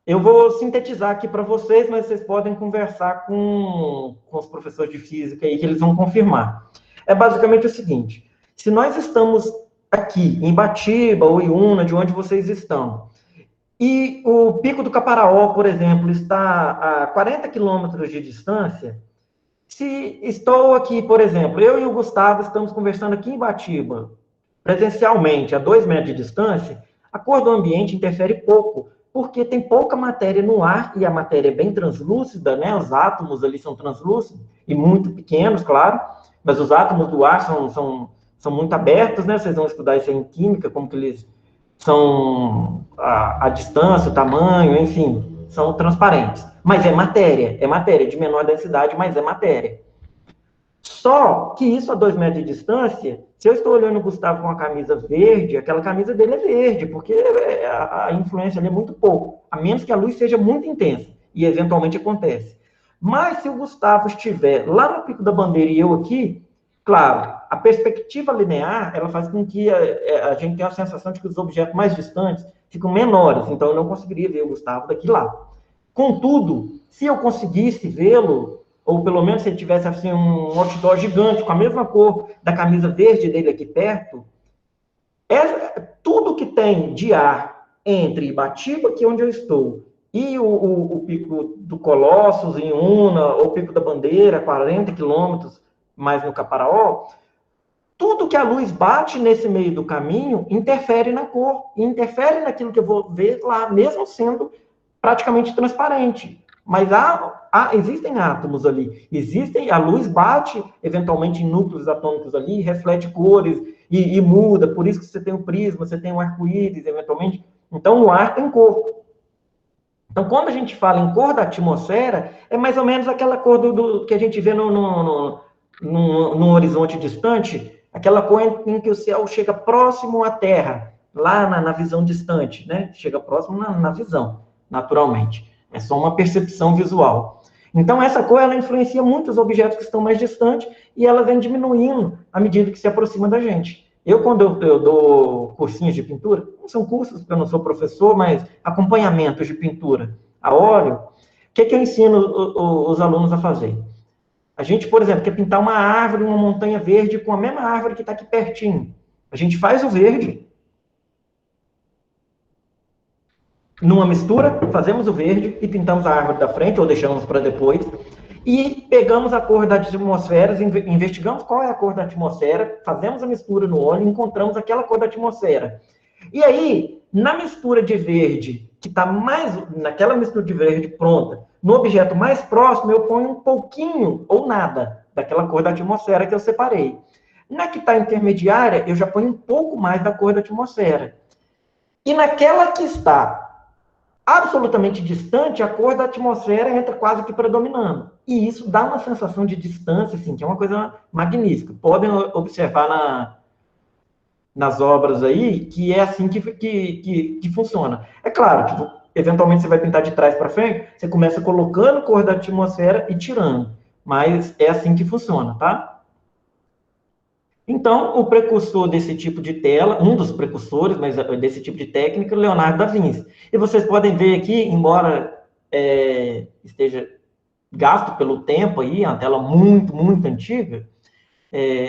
Eu vou sintetizar aqui para vocês, mas vocês podem conversar com os professores de física aí, que eles vão confirmar. É basicamente o seguinte: se nós estamos aqui em Batiba ou Iuna, de onde vocês estão, e o Pico do Caparaó, por exemplo, está a 40 quilômetros de distância, se estou aqui, por exemplo, eu e o Gustavo estamos conversando aqui em Batiba, presencialmente, a 2 metros de distância, a cor do ambiente interfere pouco, porque tem pouca matéria no ar, e a matéria é bem translúcida, né? Os átomos ali são translúcidos, e muito pequenos, claro, mas os átomos do ar são muito abertos, né? Vocês vão estudar isso em química, como que eles são a distância, o tamanho, enfim, são transparentes. Mas é matéria de menor densidade, mas é matéria. Só que isso a 2 metros de distância, se eu estou olhando o Gustavo com a camisa verde, aquela camisa dele é verde, porque a influência ali é muito pouco, a menos que a luz seja muito intensa, e eventualmente acontece. Mas se o Gustavo estiver lá no Pico da Bandeira e eu aqui, claro, a perspectiva linear, ela faz com que a gente tenha a sensação de que os objetos mais distantes ficam menores, então eu não conseguiria ver o Gustavo daqui lá. Contudo, se eu conseguisse vê-lo, ou pelo menos se ele tivesse assim, um outdoor gigante com a mesma cor da camisa verde dele aqui perto, tudo que tem de ar entre Ibatiba, que é onde eu estou, e o Pico do Colossus, em Una, ou o Pico da Bandeira, 40 quilômetros mais no Caparaó, tudo que a luz bate nesse meio do caminho interfere na cor, e interfere naquilo que eu vou ver lá, mesmo sendo praticamente transparente. Mas existem átomos ali, a luz bate eventualmente em núcleos atômicos ali, reflete cores e muda, por isso que você tem o prisma, você tem o arco-íris, eventualmente. Então, o ar tem cor. Então, quando a gente fala em cor da atmosfera, é mais ou menos aquela cor que a gente vê no horizonte distante, aquela cor em que o céu chega próximo à Terra, lá na visão distante, né? Chega próximo na visão, naturalmente. É só uma percepção visual. Então, essa cor, ela influencia muito os objetos que estão mais distantes e ela vem diminuindo à medida que se aproxima da gente. Quando eu dou cursinhos de pintura, não são cursos, porque eu não sou professor, mas acompanhamentos de pintura a óleo, o que eu ensino os alunos a fazer? A gente, por exemplo, quer pintar uma árvore, uma montanha verde com a mesma árvore que está aqui pertinho. A gente faz o verde, numa mistura, fazemos o verde e pintamos a árvore da frente, ou deixamos para depois, e pegamos a cor da atmosfera, investigamos qual é a cor da atmosfera, fazemos a mistura no óleo e encontramos aquela cor da atmosfera. E aí, na mistura de verde, que está naquela mistura de verde pronta, no objeto mais próximo, eu ponho um pouquinho ou nada daquela cor da atmosfera que eu separei. Na que está intermediária, eu já ponho um pouco mais da cor da atmosfera. E naquela que está absolutamente distante, a cor da atmosfera entra quase que predominando. E isso dá uma sensação de distância, assim, que é uma coisa magnífica. Podem observar nas obras aí, que é assim que funciona. É claro que, eventualmente, você vai pintar de trás para frente, você começa colocando cor da atmosfera e tirando. Mas é assim que funciona, tá? Então, o precursor desse tipo de tela, um dos precursores, mas desse tipo de técnica, é Leonardo da Vinci. E vocês podem ver aqui, embora esteja gasto pelo tempo aí, é uma tela muito, muito antiga,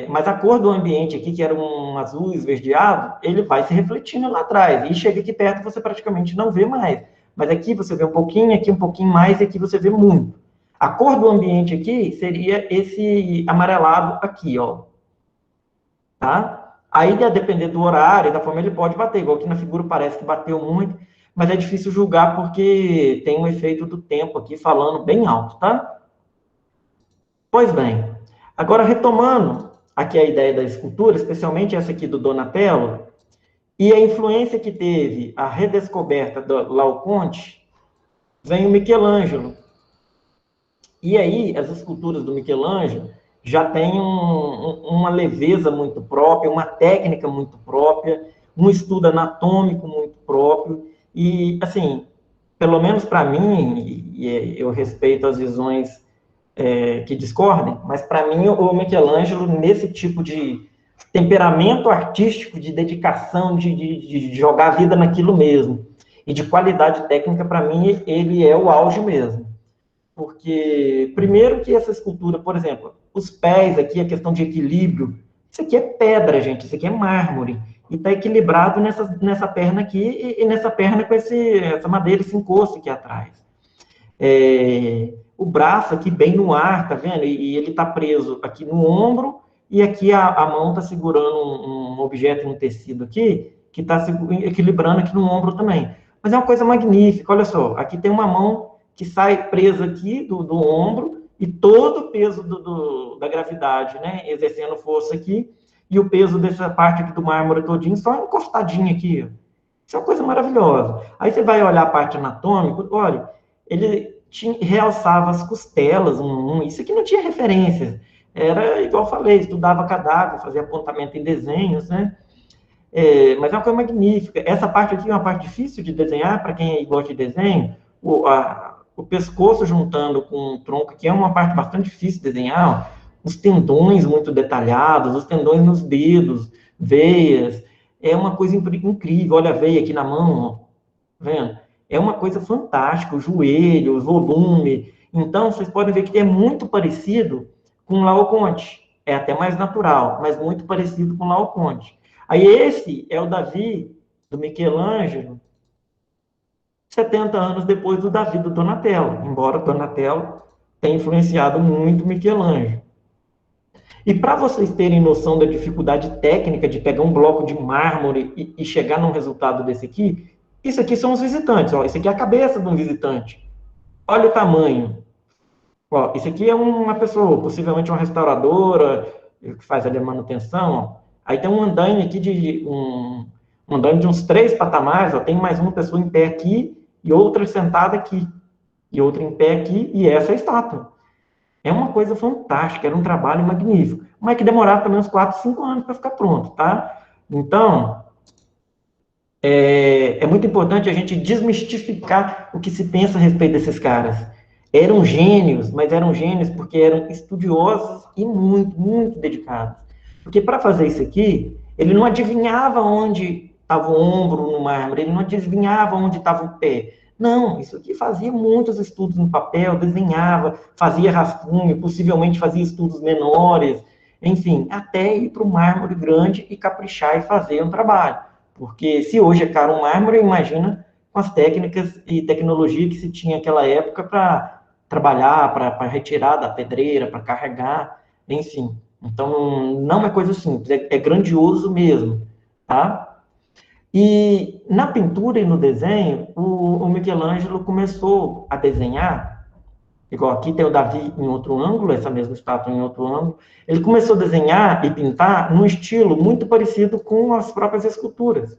mas a cor do ambiente aqui, que era um azul esverdeado, ele vai se refletindo lá atrás. E chega aqui perto, você praticamente não vê mais. Mas aqui você vê um pouquinho, aqui um pouquinho mais, e aqui você vê muito. A cor do ambiente aqui seria esse amarelado aqui, ó. Tá? Aí, a depender do horário, da forma, ele pode bater, igual aqui na figura parece que bateu muito, mas é difícil julgar porque tem um efeito do tempo aqui falando bem alto, tá? Pois bem, agora retomando aqui a ideia da escultura, especialmente essa aqui do Donatello, e a influência que teve a redescoberta do Laocoonte, vem o Michelangelo. E aí, as esculturas do Michelangelo já têm uma leveza muito própria, uma técnica muito própria, um estudo anatômico muito próprio, e, assim, pelo menos para mim, e eu respeito as visões que discordem, mas para mim o Michelangelo, nesse tipo de temperamento artístico, de dedicação, de jogar a vida naquilo mesmo, e de qualidade técnica, para mim, ele é o auge mesmo. Porque, primeiro que essa escultura, por exemplo, os pés aqui, a questão de equilíbrio, isso aqui é pedra, gente, isso aqui é mármore, e está equilibrado nessa perna aqui, e nessa perna com essa madeira, esse encosto aqui atrás. O braço aqui bem no ar, tá vendo? E ele está preso aqui no ombro, e aqui a mão está segurando um objeto, um tecido aqui, que está equilibrando aqui no ombro também. Mas é uma coisa magnífica, olha só, aqui tem uma mão que sai presa aqui do ombro, e todo o peso da gravidade, né, exercendo força aqui, e o peso dessa parte aqui do mármore todinho, só encostadinho aqui, ó. Isso é uma coisa maravilhosa. Aí você vai olhar a parte anatômica, olha, ele realçava as costelas, isso aqui não tinha referência. Era, igual eu falei, estudava cadáver, fazia apontamento em desenhos, né? Mas é uma coisa magnífica. Essa parte aqui é uma parte difícil de desenhar, para quem gosta de desenho, o pescoço juntando com o tronco, que é uma parte bastante difícil de desenhar, os tendões muito detalhados, os tendões nos dedos, veias, é uma coisa incrível. Olha a veia aqui na mão, ó, vendo? É uma coisa fantástica, o joelho, o volume. Então, vocês podem ver que é muito parecido com o Laocoonte. É até mais natural, mas muito parecido com o Laocoonte. Aí esse é o Davi, do Michelangelo, 70 anos depois do Davi do Donatello, embora Donatello tenha influenciado muito Michelangelo. E para vocês terem noção da dificuldade técnica de pegar um bloco de mármore e chegar num resultado desse aqui, isso aqui são os visitantes, ó, isso aqui é a cabeça de um visitante. Olha o tamanho. Ó, isso aqui é uma pessoa, possivelmente uma restauradora, que faz ali a manutenção, ó. Aí tem um andaime aqui um andaime de uns 3 patamares, ó, tem mais uma pessoa em pé aqui, e outra sentada aqui, e outra em pé aqui, e essa é a estátua. É uma coisa fantástica, era um trabalho magnífico, mas que demorava pelo menos 4, 5 anos para ficar pronto, tá? Então, é muito importante a gente desmistificar o que se pensa a respeito desses caras. Eram gênios, mas eram gênios porque eram estudiosos e muito, muito dedicados. Porque para fazer isso aqui, ele não adivinhava onde estava o ombro no mármore, ele não adivinhava onde estava o pé. Não, isso aqui fazia muitos estudos no papel, desenhava, fazia rascunho, possivelmente fazia estudos menores, enfim, até ir para o mármore grande e caprichar e fazer um trabalho. Porque se hoje é caro um mármore, imagina com as técnicas e tecnologia que se tinha naquela época para trabalhar, para retirar da pedreira, para carregar, enfim. Então, não é coisa simples, é grandioso mesmo, tá? E na pintura e no desenho, o Michelangelo começou a desenhar igual aqui tem o Davi em outro ângulo, essa mesma estátua em outro ângulo. Ele começou a desenhar e pintar num estilo muito parecido com as próprias esculturas.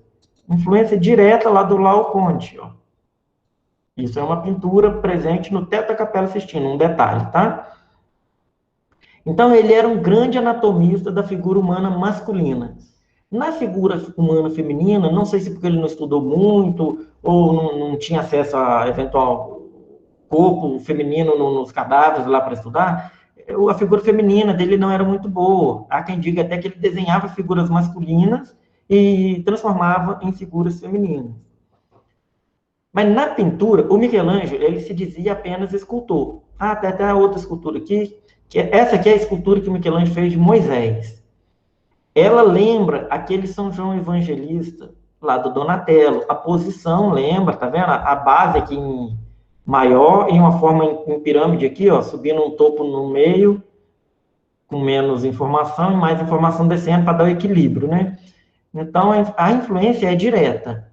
Influência direta lá do Laocoonte, ó. Isso é uma pintura presente no teto da Capela Sistina, um detalhe, tá? Então, ele era um grande anatomista da figura humana masculina. Na figura humana feminina, não sei se porque ele não estudou muito, ou não tinha acesso a eventual corpo feminino nos cadáveres lá para estudar, a figura feminina dele não era muito boa. Há quem diga até que ele desenhava figuras masculinas e transformava em figuras femininas. Mas na pintura, o Michelangelo, ele se dizia apenas escultor. Ah, tem até outra escultura aqui, essa aqui é a escultura que o Michelangelo fez de Moisés. Ela lembra aquele São João Evangelista lá do Donatello. A posição lembra, tá vendo? A base aqui em maior, em uma forma em pirâmide aqui, ó, subindo um topo no meio, com menos informação e mais informação descendo para dar o equilíbrio, né? Então, a influência é direta.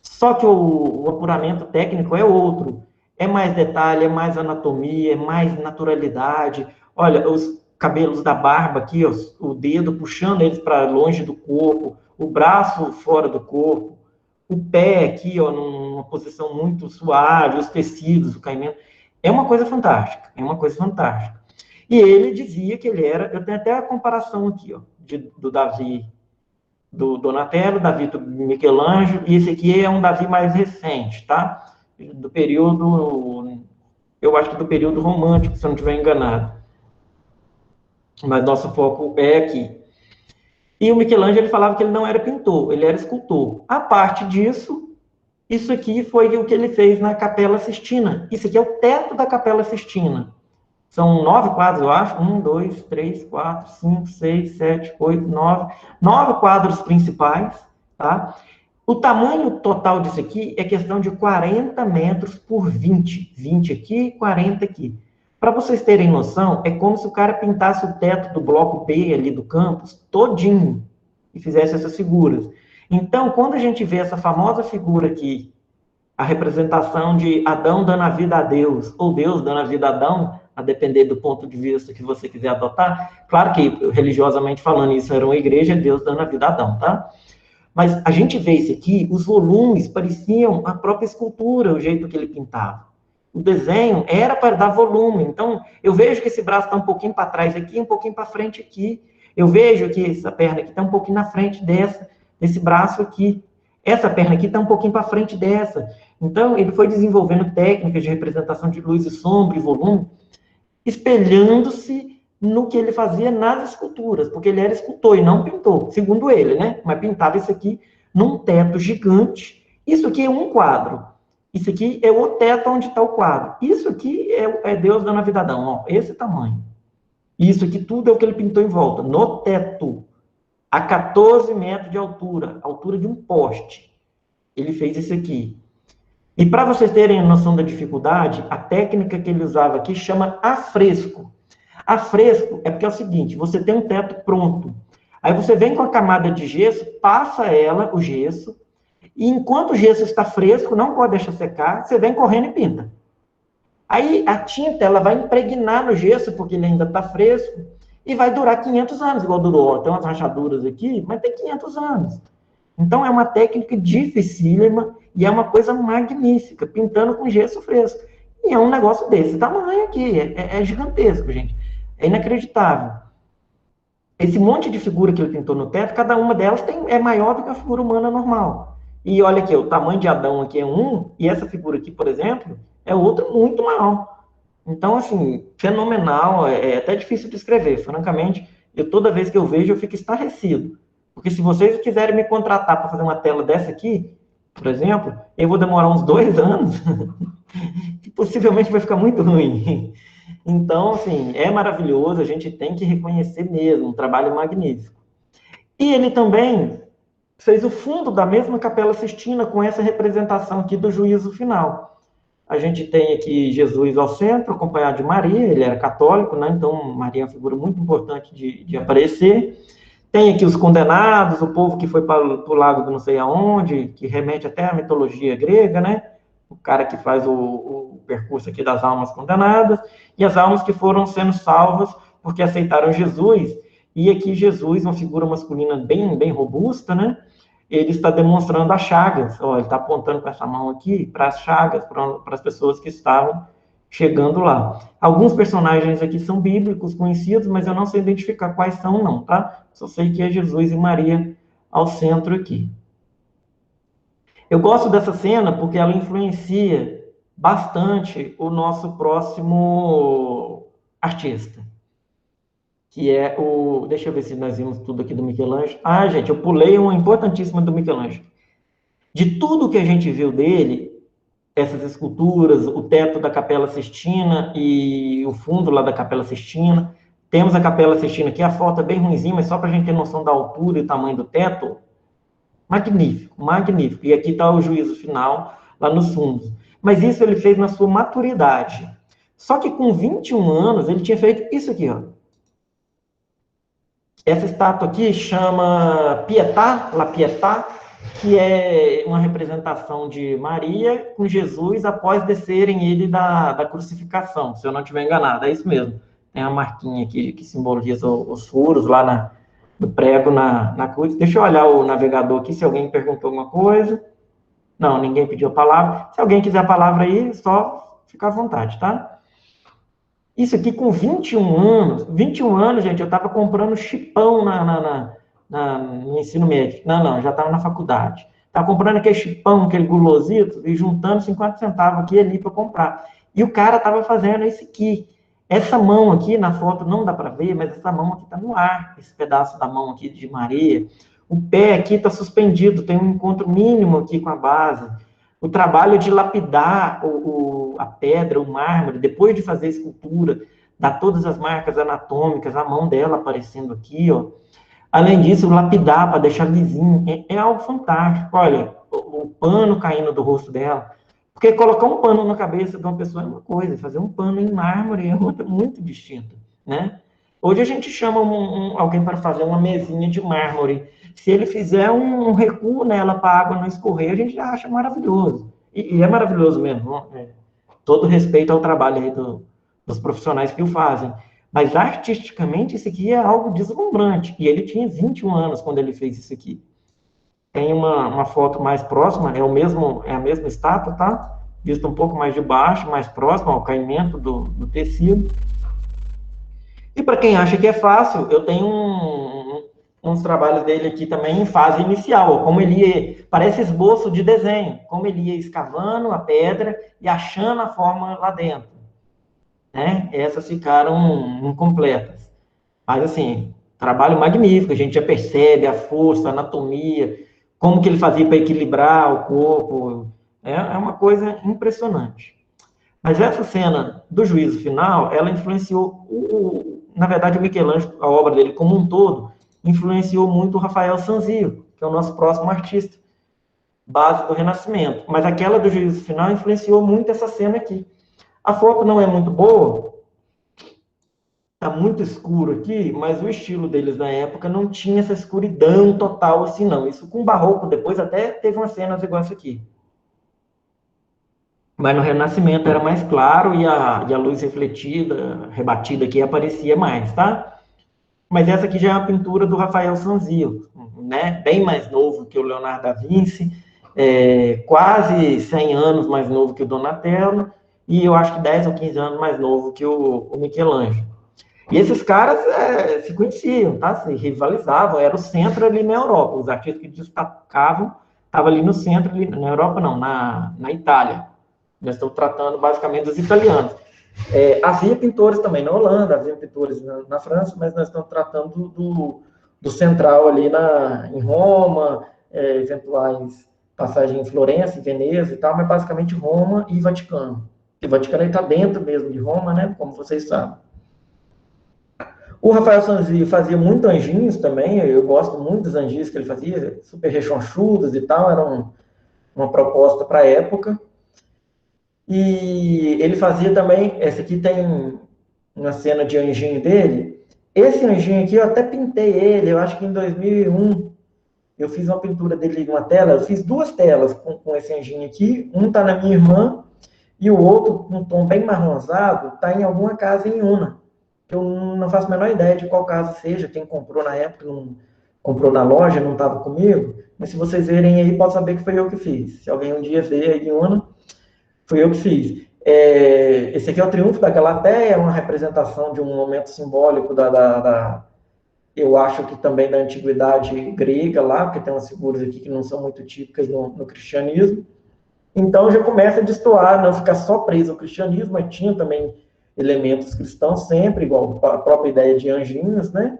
Só que o apuramento técnico é outro. É mais detalhe, é mais anatomia, é mais naturalidade. Olha, os cabelos da barba aqui, ó, o dedo puxando eles para longe do corpo, o braço fora do corpo, o pé aqui, ó, numa posição muito suave, os tecidos, o caimento. É uma coisa fantástica, é uma coisa fantástica. E ele dizia que ele era, eu tenho até a comparação aqui, ó, do Davi, do Donatello, Davi do Michelangelo, e esse aqui é um Davi mais recente, tá? Do período, eu acho que do período romântico, se eu não estiver enganado. Mas nosso foco é aqui. E o Michelangelo, ele falava que ele não era pintor, ele era escultor. A parte disso, isso aqui foi o que ele fez na Capela Sistina. Isso aqui é o teto da Capela Sistina. São 9 quadros, eu acho. 1, 2, 3, 4, 5, 6, 7, 8, 9. 9 quadros principais, tá? O tamanho total disso aqui é questão de 40 metros por 20. 20 aqui, 40 aqui. Para vocês terem noção, é como se o cara pintasse o teto do bloco B ali do campus todinho e fizesse essas figuras. Então, quando a gente vê essa famosa figura aqui, a representação de Adão dando a vida a Deus, ou Deus dando a vida a Adão, a depender do ponto de vista que você quiser adotar, claro que, religiosamente falando, isso era uma igreja, Deus dando a vida a Adão, tá? Mas a gente vê isso aqui, os volumes pareciam a própria escultura, o jeito que ele pintava. O desenho era para dar volume. Então, eu vejo que esse braço está um pouquinho para trás aqui, um pouquinho para frente aqui. Eu vejo que essa perna aqui está um pouquinho na frente desse braço aqui. Essa perna aqui está um pouquinho para frente dessa. Então, ele foi desenvolvendo técnicas de representação de luz e sombra e volume, espelhando-se no que ele fazia nas esculturas, porque ele era escultor e não pintor, segundo ele, né? Mas pintava isso aqui num teto gigante. Isso aqui é um quadro. Isso aqui é o teto onde está o quadro. Isso aqui é Deus dando a vida a Adão, ó, esse tamanho. Isso aqui tudo é o que ele pintou em volta, no teto, a 14 metros de altura, altura de um poste. Ele fez isso aqui. E para vocês terem noção da dificuldade, a técnica que ele usava aqui chama afresco. Afresco é porque é o seguinte, você tem um teto pronto. Aí você vem com a camada de gesso, passa ela, o gesso, e enquanto o gesso está fresco, não pode deixar secar, você vem correndo e pinta. Aí a tinta, ela vai impregnar no gesso, porque ele ainda está fresco, e vai durar 500 anos, igual durou. Tem umas rachaduras aqui, mas tem 500 anos. Então é uma técnica dificílima e é uma coisa magnífica, pintando com gesso fresco. E é um negócio desse tamanho aqui, é gigantesco, gente. É inacreditável. Esse monte de figura que ele pintou no teto, cada uma delas é maior do que a figura humana normal. E olha aqui, o tamanho de Adão aqui é um, e essa figura aqui, por exemplo, é outro muito maior. Então, assim, fenomenal, é até difícil de escrever. Francamente, toda vez que eu vejo, eu fico estarrecido. Porque se vocês quiserem me contratar para fazer uma tela dessa aqui, por exemplo, eu vou demorar uns 2 anos, que possivelmente vai ficar muito ruim. Então, assim, é maravilhoso, a gente tem que reconhecer mesmo, um trabalho magnífico. E ele também fez o fundo da mesma Capela Sistina com essa representação aqui do juízo final. A gente tem aqui Jesus ao centro, acompanhado de Maria, ele era católico, né? Então Maria é uma figura muito importante de aparecer. Tem aqui os condenados, o povo que foi para o lago do não sei aonde, que remete até à mitologia grega, né? o cara que faz o percurso aqui das almas condenadas, e as almas que foram sendo salvas porque aceitaram Jesus. E aqui Jesus, uma figura masculina bem robusta, né? Ele está demonstrando as chagas. Ó, ele está apontando com essa mão aqui para as chagas, para as pessoas que estavam chegando lá. Alguns personagens aqui são bíblicos, conhecidos, mas eu não sei identificar quais são, não, tá? Só sei que é Jesus e Maria ao centro aqui. Eu gosto dessa cena porque ela influencia bastante o nosso próximo artista, que é o... Deixa eu ver se nós vimos tudo aqui do Michelangelo. Ah, gente, eu pulei uma importantíssima do Michelangelo. De tudo que a gente viu dele, essas esculturas, o teto da Capela Sistina e o fundo lá da Capela Sistina, temos a Capela Sistina aqui, a foto é bem ruimzinha, mas só para a gente ter noção da altura e tamanho do teto, magnífico, magnífico. E aqui está o juízo final, lá nos fundos. Mas isso ele fez na sua maturidade. Só que com 21 anos, ele tinha feito isso aqui, ó. Essa estátua aqui chama Pietà, La Pietà, que é uma representação de Maria com Jesus após descerem ele da crucificação, se eu não estiver enganado. É isso mesmo. Tem a marquinha aqui que simboliza os furos lá do prego na cruz. Deixa eu olhar o navegador aqui, se alguém perguntou alguma coisa. Não, ninguém pediu a palavra. Se alguém quiser a palavra aí, só fica à vontade, tá? Isso aqui com 21 anos. 21 anos, gente, eu estava comprando chipão no ensino médio. Não, já estava na faculdade. Estava comprando aquele chipão, aquele gulosito, e juntando 50 centavos aqui e ali para comprar. E o cara estava fazendo isso aqui. Essa mão aqui, na foto não dá para ver, mas essa mão aqui está no ar, esse pedaço da mão aqui de Maria. O pé aqui está suspendido, tem um encontro mínimo aqui com a base. O trabalho de lapidar a pedra, o mármore, depois de fazer a escultura, dar todas as marcas anatômicas, a mão dela aparecendo aqui, ó. Além disso, lapidar para deixar lisinho, é algo fantástico. Olha, o pano caindo do rosto dela. Porque colocar um pano na cabeça de uma pessoa é uma coisa, fazer um pano em mármore é outra muito distinta, né? Hoje a gente chama alguém para fazer uma mesinha de mármore. Se ele fizer um recuo nela para a água não escorrer, a gente já acha maravilhoso. E é maravilhoso mesmo. Né? Todo respeito ao trabalho aí dos profissionais que o fazem. Mas artisticamente isso aqui é algo deslumbrante. E ele tinha 21 anos quando ele fez isso aqui. Tem uma foto mais próxima, é a mesma estátua, tá? Vista um pouco mais de baixo, mais próximo ao caimento do tecido. E para quem acha que é fácil, eu tenho uns trabalhos dele aqui também em fase inicial, como ele ia, parece esboço de desenho, como ele ia escavando a pedra e achando a forma lá dentro. Né? Essas ficaram incompletas. Mas, assim, trabalho magnífico, a gente já percebe a força, a anatomia, como que ele fazia para equilibrar o corpo. É uma coisa impressionante. Mas essa cena do juízo final, ela influenciou, na verdade, o Michelangelo, a obra dele como um todo, influenciou muito o Rafael Sanzio, que é o nosso próximo artista, base do Renascimento. Mas aquela do juízo final influenciou muito essa cena aqui. A foto não é muito boa, está muito escuro aqui, mas o estilo deles na época não tinha essa escuridão total assim, não. Isso com o Barroco, depois até teve umas cenas igual essa aqui. Mas no Renascimento era mais claro e a luz refletida, rebatida aqui, aparecia mais, tá? Mas essa aqui já é uma pintura do Rafael Sanzio, né? Bem mais novo que o Leonardo da Vinci, quase 100 anos mais novo que o Donatello, e eu acho que 10 ou 15 anos mais novo que o Michelangelo. E esses caras se conheciam, tá? Se rivalizavam, era o centro ali na Europa. Os artistas que destacavam estavam ali no centro, ali, na Europa não, na Itália. Nós estamos tratando basicamente dos italianos. Havia pintores também na Holanda, havia pintores na França, mas nós estamos tratando do central ali em Roma, eventuais passagens em Florença, Veneza e tal, mas basicamente Roma e Vaticano. E o Vaticano está dentro mesmo de Roma, né? Como vocês sabem. O Rafael Sanzio fazia muito anjinhos também, eu gosto muito dos anjinhos que ele fazia, super rechonchudos e tal, era uma proposta para a época. E ele fazia também, essa aqui tem uma cena de anjinho dele. Esse anjinho aqui, eu até pintei ele, eu acho que em 2001. eu fiz uma pintura dele numa tela, eu fiz 2 telas com esse anjinho aqui, um tá na minha irmã, e o outro, com um tom bem marronzado, está em alguma casa em Una. Eu não faço a menor ideia de qual casa seja, quem comprou na época, não comprou na loja, não estava comigo, mas se vocês verem aí, pode saber que foi eu que fiz. Se alguém um dia ver aí em Una, foi eu que fiz. Esse aqui é o Triunfo da Galateia, é uma representação de um momento simbólico eu acho que também da antiguidade grega lá, porque tem umas figuras aqui que não são muito típicas no cristianismo. Então já começa a destoar, não ficar só preso ao cristianismo, mas tinha também elementos cristãos sempre, igual a própria ideia de anjinhos, né?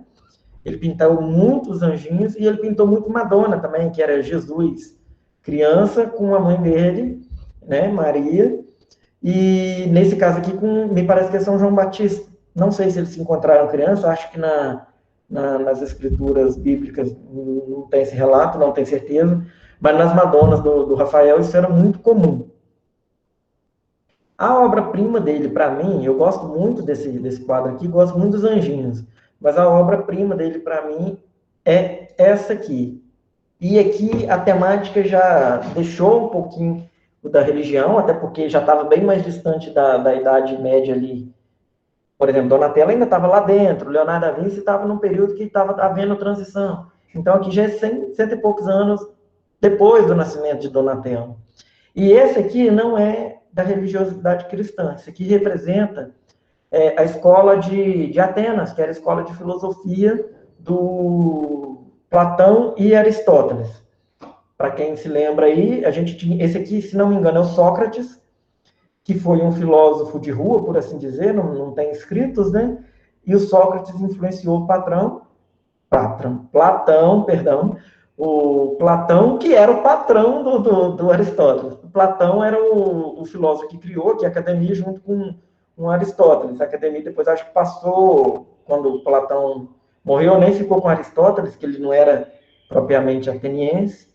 Ele pintou muitos anjinhos e ele pintou muito Madonna também, que era Jesus, criança com a mãe dele, né, Maria, e nesse caso aqui, me parece que é São João Batista. Não sei se eles se encontraram criança, acho que nas escrituras bíblicas não tem esse relato, não tenho certeza, mas nas Madonas do Rafael isso era muito comum. A obra-prima dele, para mim, eu gosto muito desse quadro aqui, gosto muito dos anjinhos, mas a obra-prima dele, para mim, é essa aqui. E aqui a temática já deixou um pouquinho da religião, até porque já estava bem mais distante da Idade Média ali. Por exemplo, Donatello ainda estava lá dentro, Leonardo da Vinci estava num período que estava havendo transição. Então aqui já é 100 e poucos anos depois do nascimento de Donatello. E esse aqui não é da religiosidade cristã, esse aqui representa a escola de Atenas, que era a escola de filosofia do Platão e Aristóteles. Para quem se lembra aí, a gente tinha, esse aqui, se não me engano, é o Sócrates, que foi um filósofo de rua, por assim dizer, não tem escritos, né? E o Sócrates influenciou o o Platão, que era o patrão do Aristóteles. O Platão era o filósofo que criou aqui a academia junto com Aristóteles. A academia depois acho que passou, quando o Platão morreu, nem ficou com Aristóteles, que ele não era propriamente ateniense.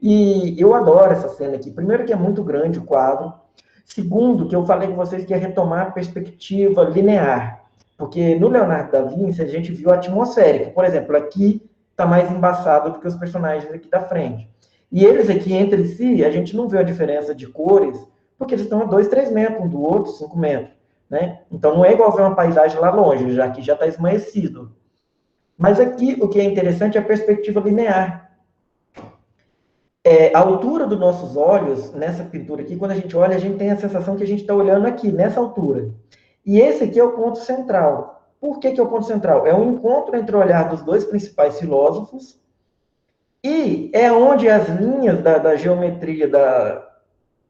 E eu adoro essa cena aqui. Primeiro que é muito grande o quadro. Segundo, que eu falei com vocês que é retomar a perspectiva linear. Porque no Leonardo da Vinci a gente viu a atmosférica. Por exemplo, aqui está mais embaçado do que os personagens aqui da frente. E eles aqui, entre si, a gente não vê a diferença de cores, porque eles estão a 2, 3 metros um do outro, 5 metros. Né? Então não é igual ver uma paisagem lá longe, já que já está esmaecido. Mas aqui o que é interessante é a perspectiva linear. A altura dos nossos olhos, nessa pintura aqui, quando a gente olha, a gente tem a sensação que a gente está olhando aqui, nessa altura. E esse aqui é o ponto central. Por que é o ponto central? É um encontro entre o olhar dos 2 principais filósofos e é onde as linhas da geometria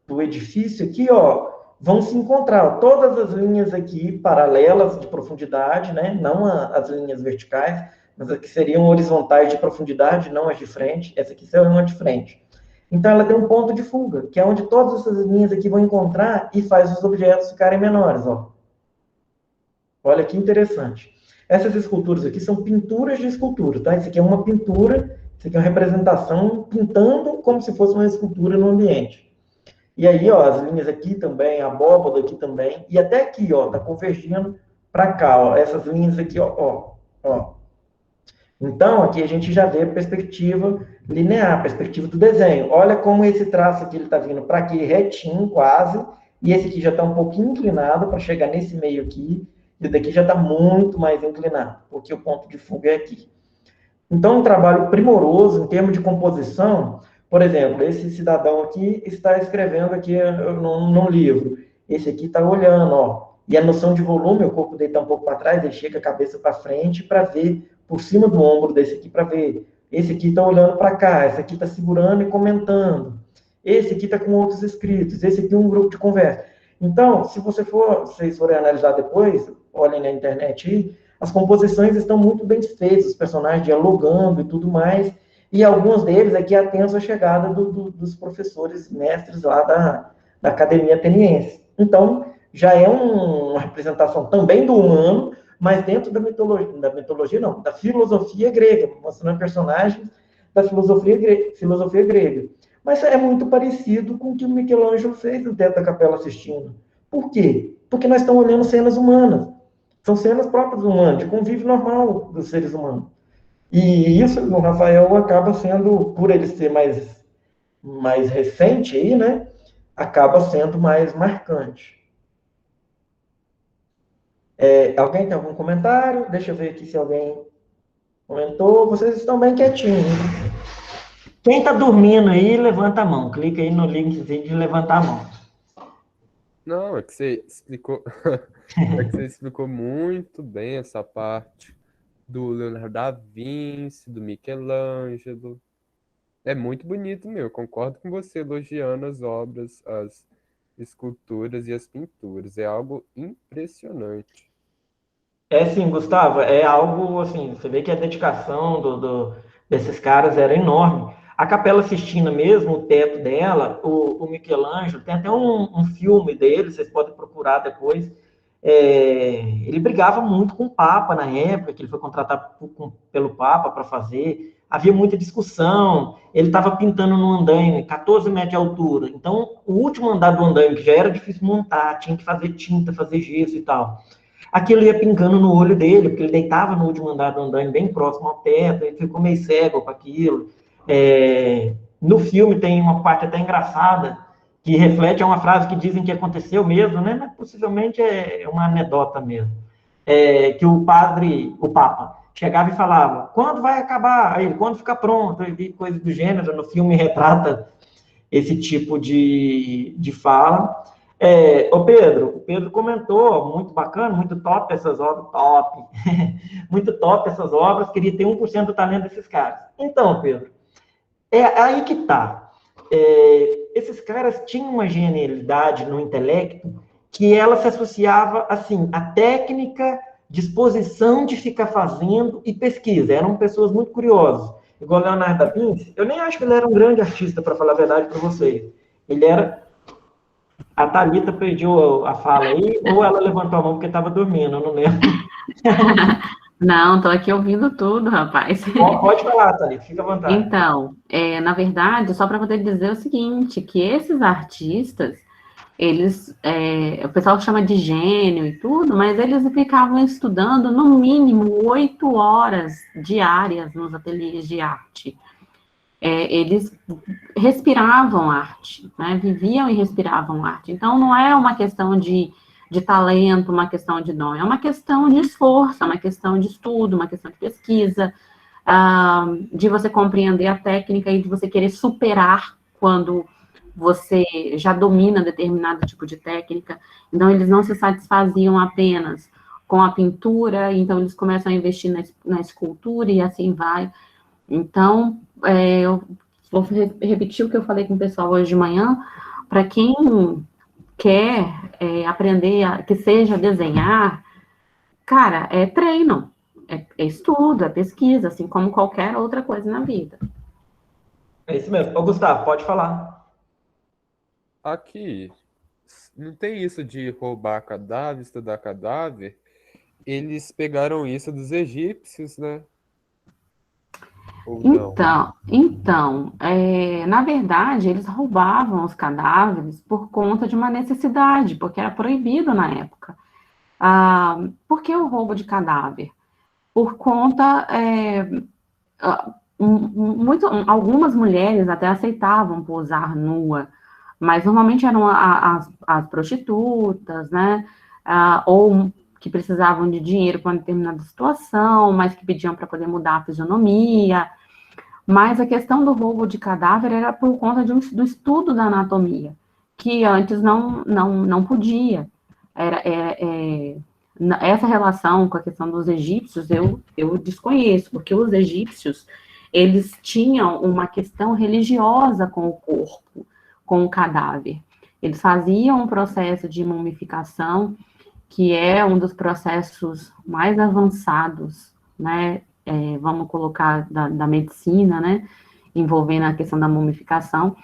do edifício aqui, ó, vão se encontrar. Todas as linhas aqui paralelas de profundidade, né? Não as linhas verticais, mas as que seriam horizontais de profundidade, não as de frente. Essa aqui seria uma de frente. Então, ela tem um ponto de fuga, que é onde todas essas linhas aqui vão encontrar e faz os objetos ficarem menores, ó. Olha que interessante. Essas esculturas aqui são pinturas de escultura, tá? Isso aqui é uma pintura, isso aqui é uma representação pintando como se fosse uma escultura no ambiente. E aí, ó, as linhas aqui também, a abóbada aqui também, e até aqui, ó, tá convergindo para cá, ó, essas linhas aqui, ó. Então, aqui a gente já vê a perspectiva linear, a perspectiva do desenho. Olha como esse traço aqui, ele tá vindo para aqui retinho, quase, e esse aqui já está um pouquinho inclinado para chegar nesse meio aqui, e daqui já está muito mais inclinado, porque o ponto de fuga é aqui. Então, um trabalho primoroso em termos de composição. Por exemplo, esse cidadão aqui está escrevendo aqui num livro. Esse aqui está olhando, ó. E a noção de volume, o corpo dele está um pouco para trás, ele chega a cabeça para frente para ver por cima do ombro desse aqui para ver. Esse aqui está olhando para cá, esse aqui está segurando e comentando. Esse aqui está com outros escritos, esse aqui é um grupo de conversa. Então, se vocês forem analisar depois, olhem na internet aí, as composições estão muito bem feitas, os personagens dialogando e tudo mais, e alguns deles aqui atentos à chegada dos professores mestres lá da Academia Ateniense. Então, já é uma representação também do humano, mas dentro da mitologia não, da filosofia grega, mostrando personagens da filosofia grega. Mas é muito parecido com o que o Michelangelo fez no teto da Capela Sistina. Por quê? Porque nós estamos olhando cenas humanas. São cenas próprias do humano, de convívio normal dos seres humanos. E isso no Rafael acaba sendo, por ele ser mais recente aí, né? Acaba sendo mais marcante. Alguém tem algum comentário? Deixa eu ver aqui se alguém comentou. Vocês estão bem quietinhos. Quem está dormindo aí, levanta a mão. Clica aí no linkzinho de levantar a mão. Não, é que você explicou, é que você explicou muito bem essa parte do Leonardo da Vinci, do Michelangelo. É muito bonito, meu. Concordo com você elogiando as obras, as esculturas e as pinturas. É algo impressionante. É sim, Gustavo, é algo assim, você vê que a dedicação desses caras era enorme. A Capela Sistina mesmo, o teto dela, o Michelangelo, tem até um filme dele, vocês podem procurar depois. Ele brigava muito com o Papa na época, que ele foi contratado pelo Papa para fazer. Havia muita discussão. Ele estava pintando no andaime, 14 metros de altura. Então, o último andar do andaime, que já era difícil montar, tinha que fazer tinta, fazer gesso e tal. Aquilo ia pingando no olho dele, porque ele deitava no último andar do andaime, bem próximo ao teto, ele ficou meio cego com aquilo. No filme tem uma parte até engraçada, que reflete uma frase que dizem que aconteceu mesmo, né? Mas possivelmente é uma anedota mesmo. Que o Papa, chegava e falava, quando vai acabar? Aí ele, quando ficar pronto? E coisa do gênero, no filme retrata esse tipo de fala. O Pedro comentou, muito bacana, muito top essas obras, top, muito top essas obras, queria ter 1% do talento desses caras. Então, Pedro, é aí que tá. Esses caras tinham uma genialidade no intelecto que ela se associava, assim, à técnica, disposição de ficar fazendo e pesquisa. Eram pessoas muito curiosas. Igual Leonardo da Vinci, eu nem acho que ele era um grande artista, para falar a verdade para vocês. Ele era... A Thalita pediu a fala aí, ou ela levantou a mão porque estava dormindo, eu não lembro. Não, estou aqui ouvindo tudo, rapaz. Pode falar, Thalita, fica à vontade. Então, na verdade, só para poder dizer o seguinte, que esses artistas, eles, o pessoal chama de gênio e tudo, mas eles ficavam estudando no mínimo 8 horas diárias nos ateliês de arte. Eles respiravam arte, né? Viviam e respiravam arte. Então, não é uma questão de talento, uma questão de dom, é uma questão de esforço, é uma questão de estudo, uma questão de pesquisa, de você compreender a técnica e de você querer superar quando você já domina determinado tipo de técnica. Então, eles não se satisfaziam apenas com a pintura, então eles começam a investir na escultura e assim vai. Então, eu vou repetir o que eu falei com o pessoal hoje de manhã, para quem quer aprender, que seja desenhar, cara, é treino, é estudo, é pesquisa, assim como qualquer outra coisa na vida. É isso mesmo. Ô, Gustavo, pode falar. Aqui, não tem isso de roubar cadáver, estudar cadáver. Eles pegaram isso dos egípcios, né? Ou não? Então, na verdade, eles roubavam os cadáveres por conta de uma necessidade, porque era proibido na época. Por que o roubo de cadáver? Por conta, algumas mulheres até aceitavam posar nua, mas normalmente eram as prostitutas, né? Ou que precisavam de dinheiro para uma determinada situação, mas que pediam para poder mudar a fisionomia. Mas a questão do roubo de cadáver era por conta do estudo da anatomia, que antes não podia. Essa relação com a questão dos egípcios eu desconheço, porque os egípcios, eles tinham uma questão religiosa com o corpo, com o cadáver. Eles faziam um processo de mumificação, que é um dos processos mais avançados, né, vamos colocar da medicina, né, envolvendo a questão da mumificação.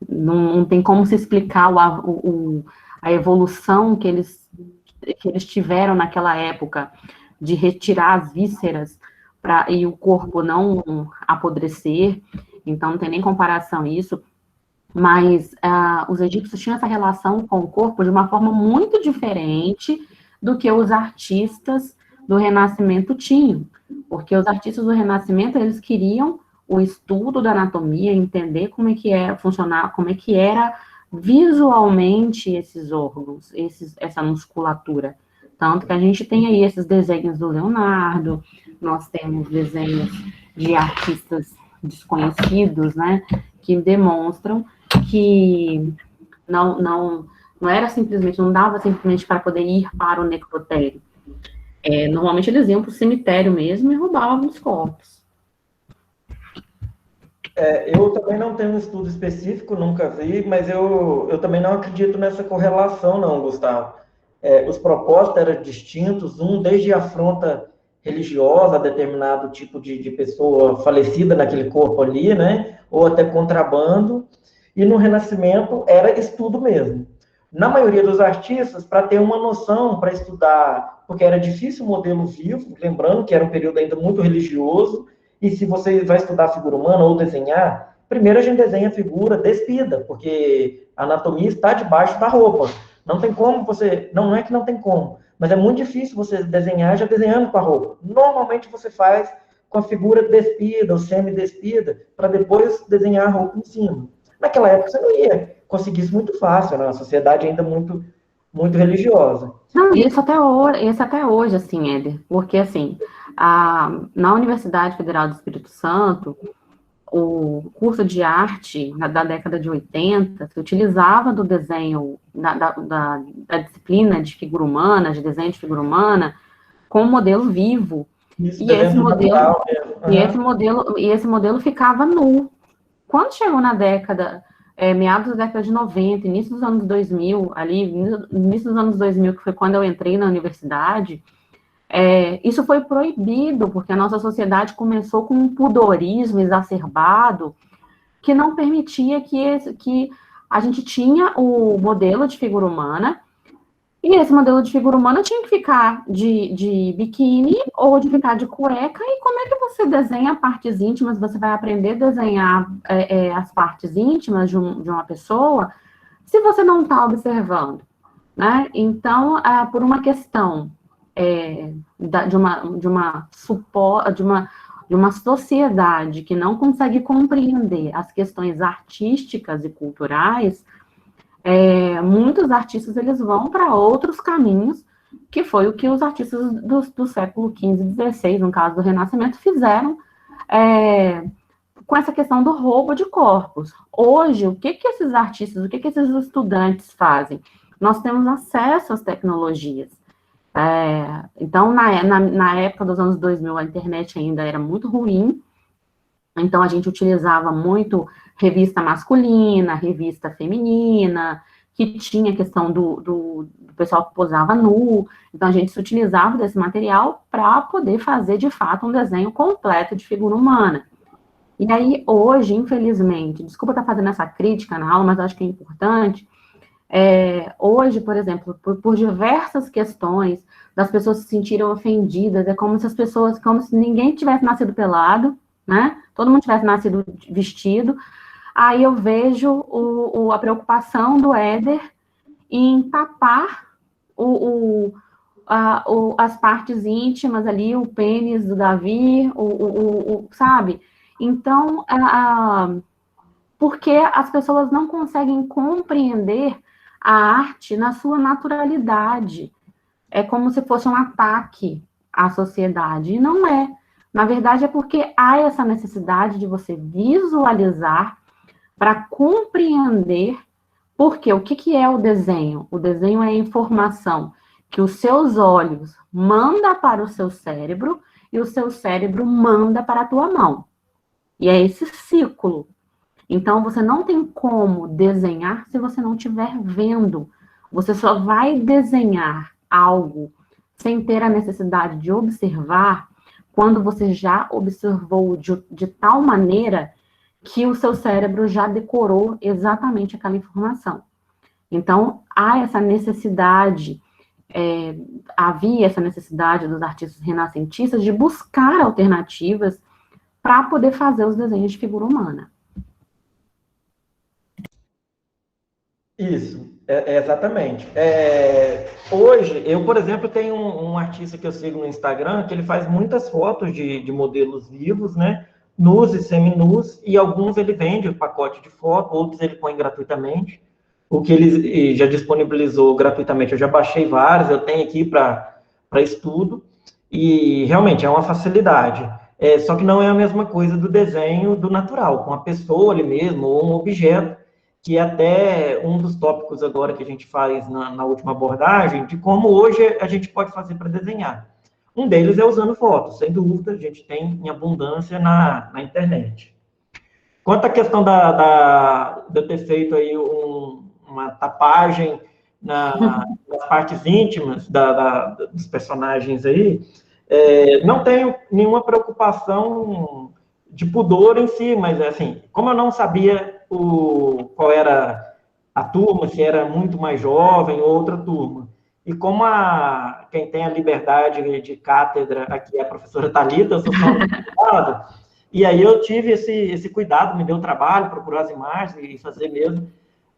Não tem como se explicar a evolução que eles tiveram naquela época de retirar as vísceras e o corpo não apodrecer, então não tem nem comparação isso. Mas os egípcios tinham essa relação com o corpo de uma forma muito diferente do que os artistas do Renascimento tinham, porque os artistas do Renascimento, eles queriam o estudo da anatomia, entender como é que é funcionar, como é que era visualmente esses órgãos, essa musculatura. Tanto que a gente tem aí esses desenhos do Leonardo, nós temos desenhos de artistas desconhecidos, né, que demonstram que não era simplesmente, não dava simplesmente para poder ir para o necrotério. Normalmente eles iam para o cemitério mesmo e roubavam os corpos. Eu também não tenho um estudo específico, nunca vi, mas eu também não acredito nessa correlação, não, Gustavo. Os propósitos eram distintos, desde afronta religiosa a determinado tipo de pessoa falecida naquele corpo ali, né? Ou até contrabando, e no Renascimento era estudo mesmo. Na maioria dos artistas, para ter uma noção, para estudar, porque era difícil o modelo vivo, lembrando que era um período ainda muito religioso, e se você vai estudar figura humana ou desenhar, primeiro a gente desenha a figura despida, porque a anatomia está debaixo da roupa. Não tem como você... Não é que não tem como, mas é muito difícil você desenhar já desenhando com a roupa. Normalmente você faz com a figura despida ou semi-despida, para depois desenhar a roupa em cima. Naquela época você não ia conseguir isso muito fácil, né? A sociedade ainda muito, muito religiosa. Não, isso até hoje, assim, Éder, porque, assim, na Universidade Federal do Espírito Santo, o curso de arte da década de 80 se utilizava do desenho, da disciplina de figura humana, de desenho de figura humana, como modelo vivo. Isso, E esse modelo ficava nu. Quando chegou na meados da década de 90, início dos anos 2000, início dos anos 2000, que foi quando eu entrei na universidade, isso foi proibido, porque a nossa sociedade começou com um pudorismo exacerbado que não permitia que a gente tinha o modelo de figura humana, e esse modelo de figura humana tinha que ficar de biquíni ou de ficar de cueca, e como é que você desenha partes íntimas, você vai aprender a desenhar as partes íntimas de uma pessoa se você não está observando, né? Então, por uma questão de uma sociedade que não consegue compreender as questões artísticas e culturais, muitos artistas eles vão para outros caminhos, que foi o que os artistas do século XV e XVI, no caso do Renascimento, fizeram com essa questão do roubo de corpos. Hoje, o que esses artistas, o que esses estudantes fazem? Nós temos acesso às tecnologias. Então, na época dos anos 2000, a internet ainda era muito ruim, então a gente utilizava muito revista masculina, revista feminina, que tinha a questão do pessoal que posava nu, então a gente se utilizava desse material para poder fazer, de fato, um desenho completo de figura humana. E aí, hoje, infelizmente, desculpa estar fazendo essa crítica na aula, mas acho que é importante, hoje, por exemplo, por diversas questões, das pessoas se sentirem ofendidas, como se ninguém tivesse nascido pelado, né? Todo mundo tivesse nascido vestido. Aí eu vejo a preocupação do Éder em tapar as partes íntimas ali, o pênis do Davi, sabe? Então, porque as pessoas não conseguem compreender a arte na sua naturalidade. É como se fosse um ataque à sociedade, e não é. Na verdade, é porque há essa necessidade de você visualizar para compreender, porque o que é o desenho? O desenho é a informação que os seus olhos mandam para o seu cérebro e o seu cérebro manda para a tua mão. E é esse ciclo. Então, você não tem como desenhar se você não estiver vendo. Você só vai desenhar algo sem ter a necessidade de observar quando você já observou de tal maneira que o seu cérebro já decorou exatamente aquela informação. Então, há essa necessidade, havia essa necessidade dos artistas renascentistas de buscar alternativas para poder fazer os desenhos de figura humana. Isso. Exatamente. Hoje, eu, por exemplo, tenho um artista que eu sigo no Instagram, que ele faz muitas fotos de modelos vivos, né? Nus e seminus, e alguns ele vende o pacote de foto, outros ele põe gratuitamente. O que ele já disponibilizou gratuitamente, eu já baixei vários, eu tenho aqui para estudo, e realmente é uma facilidade. Só que não é a mesma coisa do desenho do natural, com a pessoa ali mesmo, ou um objeto, que é até um dos tópicos agora que a gente faz na última abordagem, de como hoje a gente pode fazer para desenhar. Um deles é usando fotos, sem dúvida, a gente tem em abundância na internet. Quanto à questão de eu ter feito aí uma tapagem nas partes íntimas dos personagens aí, não tenho nenhuma preocupação de pudor em si, mas assim, como eu não sabia qual era a turma, se era muito mais jovem ou outra turma, e como quem tem a liberdade de cátedra aqui é a professora Thalita, eu sou só convidado, e aí eu tive esse cuidado, me deu trabalho procurar as imagens e fazer mesmo,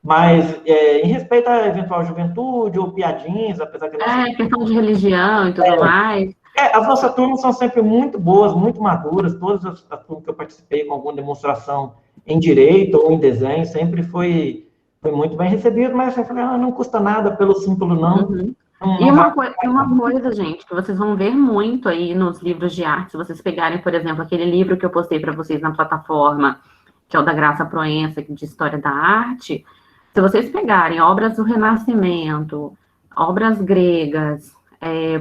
mas em respeito à eventual juventude ou piadinhas, apesar que... questão de religião e tudo mais. As nossas turmas são sempre muito boas, muito maduras, todas as turmas que eu participei com alguma demonstração em direito ou em desenho, sempre foi muito bem recebido, mas eu falei, não custa nada pelo simples não. Uhum. E uma coisa, gente, que vocês vão ver muito aí nos livros de arte, se vocês pegarem, por exemplo, aquele livro que eu postei para vocês na plataforma, que é o da Graça Proença, de História da Arte, se vocês pegarem obras do Renascimento, obras gregas,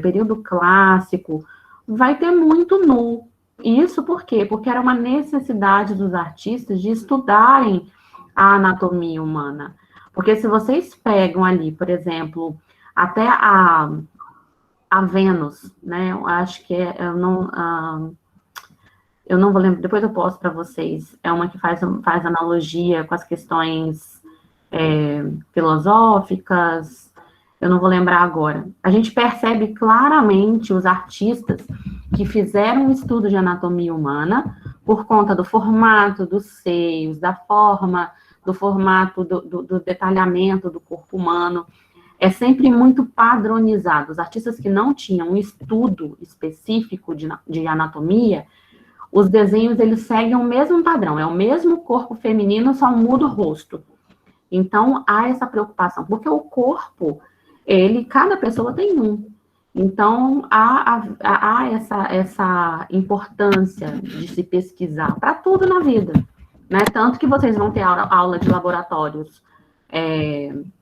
período clássico, vai ter muito nu. Isso por quê? Porque era uma necessidade dos artistas de estudarem a anatomia humana. Porque se vocês pegam ali, por exemplo, até a Vênus, né? Eu acho que eu não vou lembrar, depois eu posto para vocês. É uma que faz analogia com as questões filosóficas, eu não vou lembrar agora. A gente percebe claramente os artistas que fizeram um estudo de anatomia humana por conta do formato dos seios, da forma, do formato do detalhamento do corpo humano. É sempre muito padronizado. Os artistas que não tinham um estudo específico de anatomia, os desenhos, eles seguem o mesmo padrão, é o mesmo corpo feminino, só muda o rosto. Então, há essa preocupação, porque o corpo, cada pessoa tem um. Então, há essa importância de se pesquisar para tudo na vida, né? Tanto que vocês vão ter aula de laboratórios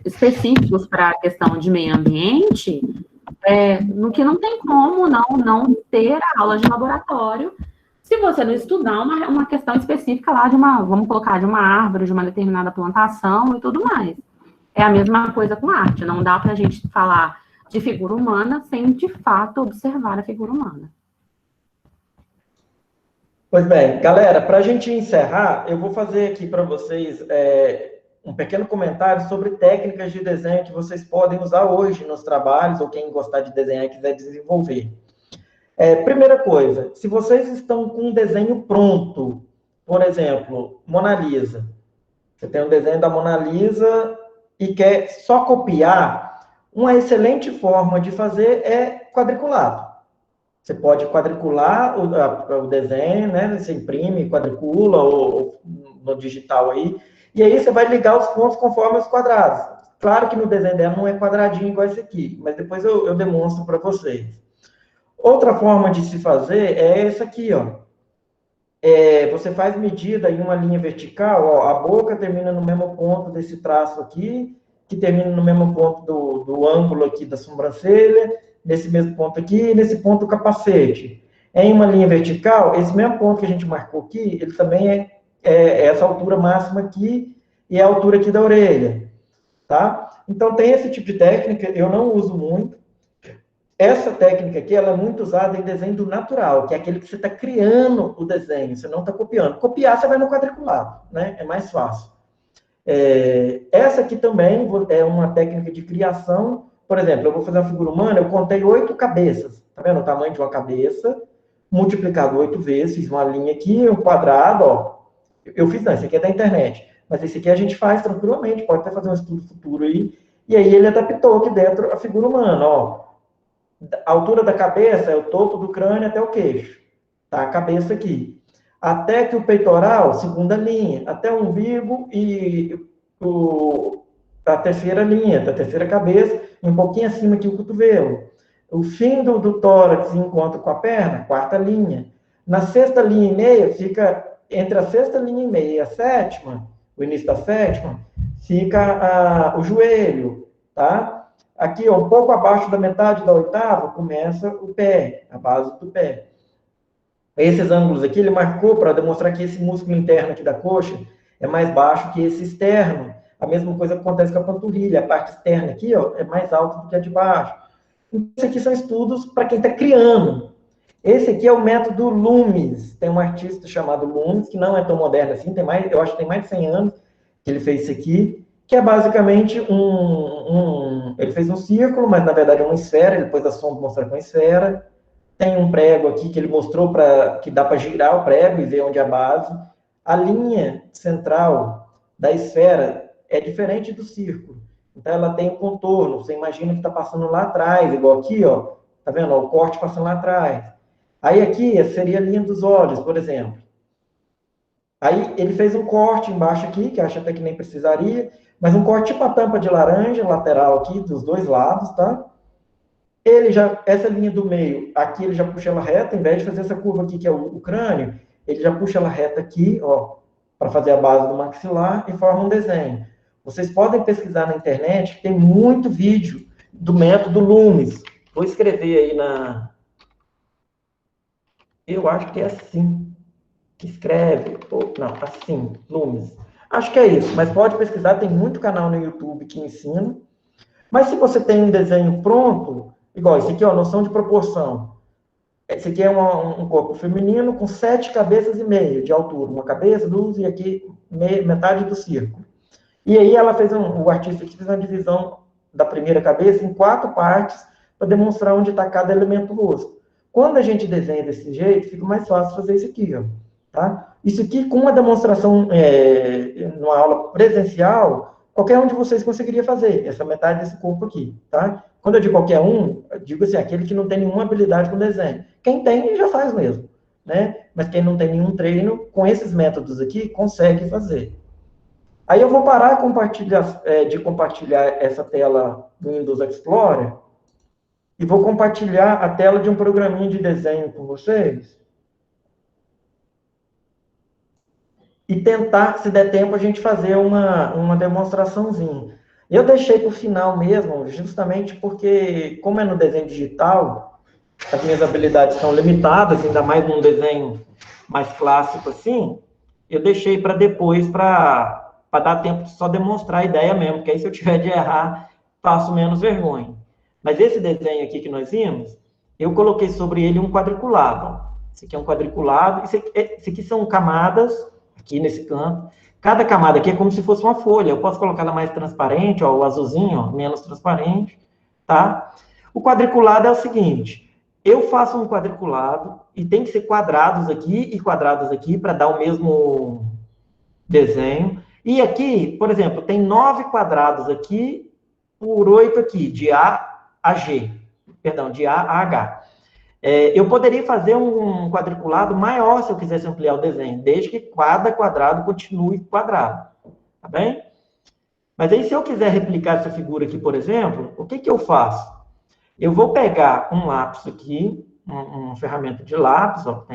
específicos para a questão de meio ambiente, no que não tem como não ter a aula de laboratório se você não estudar uma questão específica lá vamos colocar, de uma árvore, de uma determinada plantação e tudo mais. É a mesma coisa com arte, não dá para a gente falar de figura humana sem, de fato, observar a figura humana. Pois bem, galera, para a gente encerrar, eu vou fazer aqui para vocês um pequeno comentário sobre técnicas de desenho que vocês podem usar hoje nos trabalhos, ou quem gostar de desenhar e quiser desenvolver. Primeira coisa, se vocês estão com um desenho pronto, por exemplo, Mona Lisa, você tem um desenho da Mona Lisa e quer só copiar, uma excelente forma de fazer é quadriculado. Você pode quadricular o desenho, né? Você imprime, quadricula, ou no digital aí, e aí você vai ligar os pontos conforme os quadrados. Claro que no desenho dela não é quadradinho igual esse aqui, mas depois eu demonstro para vocês. Outra forma de se fazer é essa aqui, ó. Você faz medida em uma linha vertical, ó, a boca termina no mesmo ponto desse traço aqui, que termina no mesmo ponto do ângulo aqui da sobrancelha, nesse mesmo ponto aqui, e nesse ponto do capacete. Em uma linha vertical, esse mesmo ponto que a gente marcou aqui, ele também é essa altura máxima aqui, e é a altura aqui da orelha, tá? Então, tem esse tipo de técnica, eu não uso muito. Essa técnica aqui, ela é muito usada em desenho do natural, que é aquele que você está criando o desenho, você não está copiando. Copiar, você vai no quadriculado, né? É mais fácil. Essa aqui também é uma técnica de criação. Por exemplo, eu vou fazer uma figura humana, eu contei 8 cabeças. Tá vendo o tamanho de uma cabeça? Multiplicado 8 vezes, fiz uma linha aqui, um quadrado, ó. Esse aqui é da internet. Mas esse aqui a gente faz tranquilamente, pode até fazer um estudo futuro aí, E aí ele adaptou aqui dentro a figura humana, ó. A altura da cabeça é o topo do crânio até o queixo. Tá? A cabeça aqui. Até que o peitoral, segunda linha. Até o umbigo e a terceira linha, da terceira cabeça, e um pouquinho acima aqui o cotovelo. O fim do tórax encontra com a perna, quarta linha. Na sexta linha e meia, fica entre a sexta linha e meia e a sétima, o início da sétima, fica o joelho, tá? Aqui, ó, um pouco abaixo da metade da oitava, começa o pé, a base do pé. Esses ângulos aqui, ele marcou para demonstrar que esse músculo interno aqui da coxa é mais baixo que esse externo. A mesma coisa acontece com a panturrilha. A parte externa aqui, ó, é mais alta do que a de baixo. Então, isso aqui são estudos para quem está criando. Esse aqui é o método Loomis. Tem um artista chamado Loomis, que não é tão moderno assim, eu acho que tem mais de 100 anos que ele fez isso aqui, que é basicamente ele fez um círculo, mas na verdade é uma esfera, ele pôs a sombra para mostrar com a esfera. Tem um prego aqui que ele mostrou que dá para girar o prego e ver onde é a base. A linha central da esfera é diferente do círculo. Então, ela tem um contorno. Você imagina que está passando lá atrás, igual aqui, ó. Tá vendo? Ó, o corte passando lá atrás. Aí, aqui, seria a linha dos olhos, por exemplo. Aí, ele fez um corte embaixo aqui, que acho até que nem precisaria, mas um corte tipo a tampa de laranja, lateral aqui, dos dois lados, tá? Essa linha do meio, aqui ele já puxa ela reta, em vez de fazer essa curva aqui, que é o crânio, ele já puxa ela reta aqui, ó, para fazer a base do maxilar e forma um desenho. Vocês podem pesquisar na internet, tem muito vídeo do método Loomis. Vou escrever aí eu acho que é assim que escreve, ou não, assim, Loomis. Acho que é isso, mas pode pesquisar, tem muito canal no YouTube que ensina. Mas se você tem um desenho pronto, igual esse aqui, ó, noção de proporção. Esse aqui é um corpo feminino com 7 cabeças e meia de altura. Uma cabeça, 2 e aqui metade do círculo. E aí ela fez o artista aqui fez uma divisão da primeira cabeça em 4 partes para demonstrar onde está cada elemento do rosto. Quando a gente desenha desse jeito, fica mais fácil fazer isso aqui, ó. Tá? Isso aqui, com uma demonstração numa aula presencial, qualquer um de vocês conseguiria fazer essa metade desse corpo aqui, tá? Quando eu digo qualquer um, eu digo assim, aquele que não tem nenhuma habilidade com desenho. Quem tem, já faz mesmo, né? Mas quem não tem nenhum treino, com esses métodos aqui, consegue fazer. Aí eu vou parar de compartilhar essa tela do Windows Explorer e vou compartilhar a tela de um programinha de desenho com vocês. E tentar, se der tempo, a gente fazer uma demonstraçãozinha. Eu deixei para o final mesmo, justamente porque, como é no desenho digital, as minhas habilidades são limitadas, ainda mais num desenho mais clássico assim, eu deixei para depois, para dar tempo de só demonstrar a ideia mesmo, porque aí se eu tiver de errar, faço menos vergonha. Mas esse desenho aqui que nós vimos, eu coloquei sobre ele um quadriculado. Esse aqui é um quadriculado, esse aqui são camadas, aqui nesse canto. Cada camada aqui é como se fosse uma folha. Eu posso colocar ela mais transparente, ó, o azulzinho, ó, menos transparente, tá? O quadriculado é o seguinte, eu faço um quadriculado e tem que ser quadrados aqui e quadrados aqui para dar o mesmo desenho. E aqui, por exemplo, tem 9 quadrados aqui por 8 aqui, de A a G. Perdão, de A a H. Eu poderia fazer um quadriculado maior se eu quisesse ampliar o desenho, desde que cada quadrado continue quadrado. Tá bem? Mas aí, se eu quiser replicar essa figura aqui, por exemplo, o que eu faço? Eu vou pegar um lápis aqui, uma ferramenta de lápis, ó,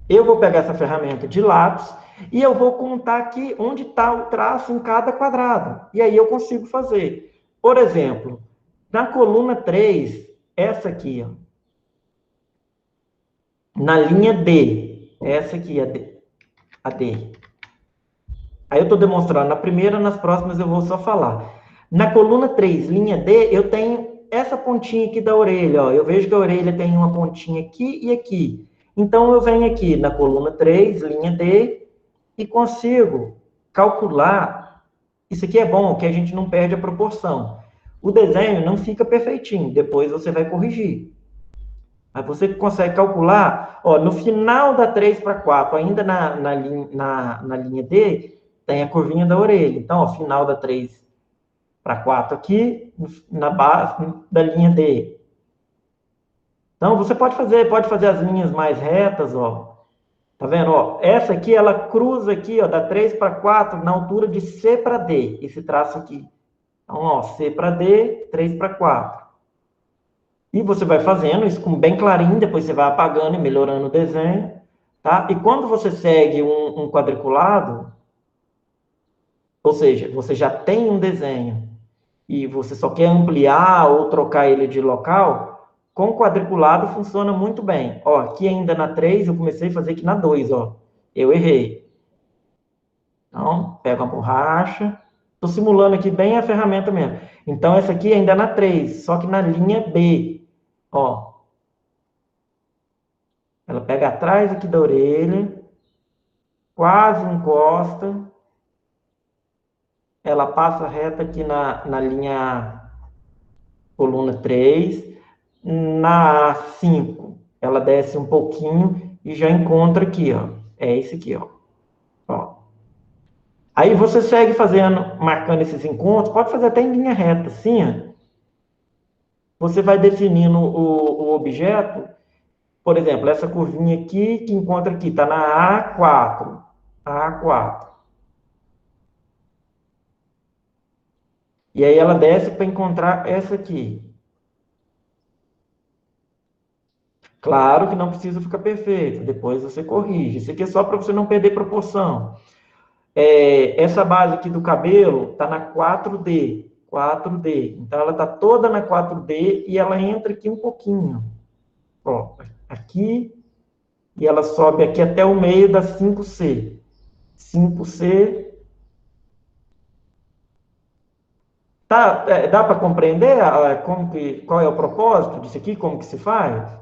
Eu vou pegar essa ferramenta de lápis e eu vou contar aqui onde está o traço em cada quadrado. E aí eu consigo fazer. Por exemplo, na coluna 3, essa aqui, ó, na linha D, essa aqui, a D. Aí eu estou demonstrando na primeira, nas próximas eu vou só falar. Na coluna 3, linha D, eu tenho essa pontinha aqui da orelha, ó. Eu vejo que a orelha tem uma pontinha aqui e aqui. Então, eu venho aqui na coluna 3, linha D, e consigo calcular. Isso aqui é bom, que a gente não perde a proporção. O desenho não fica perfeitinho, depois você vai corrigir. Mas você consegue calcular, ó, no final da 3 para 4, ainda na linha D, tem a curvinha da orelha. Então, ó, final da 3/4 aqui, na base da linha D. Então, você pode fazer as linhas mais retas, ó. Tá vendo? Ó, essa aqui, ela cruza aqui, ó, da 3/4 na altura de C para D, esse traço aqui. Então, ó, C para D, 3/4. E você vai fazendo isso bem clarinho, depois você vai apagando e melhorando o desenho, tá? E quando você segue um quadriculado, ou seja, você já tem um desenho e você só quer ampliar ou trocar ele de local, com quadriculado funciona muito bem. Ó, aqui ainda na 3, eu comecei a fazer aqui na 2, ó. Eu errei. Então, pega uma borracha. Estou simulando aqui bem a ferramenta mesmo. Então, essa aqui ainda é na 3, só que na linha B. Ó. Ela pega atrás aqui da orelha, quase encosta. Ela passa reta aqui na linha coluna 3. Na 5, ela desce um pouquinho e já encontra aqui, ó. É esse aqui, ó. Ó. Aí você segue fazendo, marcando esses encontros, pode fazer até em linha reta, assim, ó. Você vai definindo o objeto, por exemplo, essa curvinha aqui, que encontra aqui, tá na A4. A4. E aí ela desce para encontrar essa aqui. Claro que não precisa ficar perfeito, depois você corrige. Isso aqui é só para você não perder proporção. Essa base aqui do cabelo está na 4D. 4D. Então, ela está toda na 4D e ela entra aqui um pouquinho. Ó, aqui. E ela sobe aqui até o meio da 5C. 5C. Tá, dá para compreender qual é o propósito disso aqui? Como que se faz?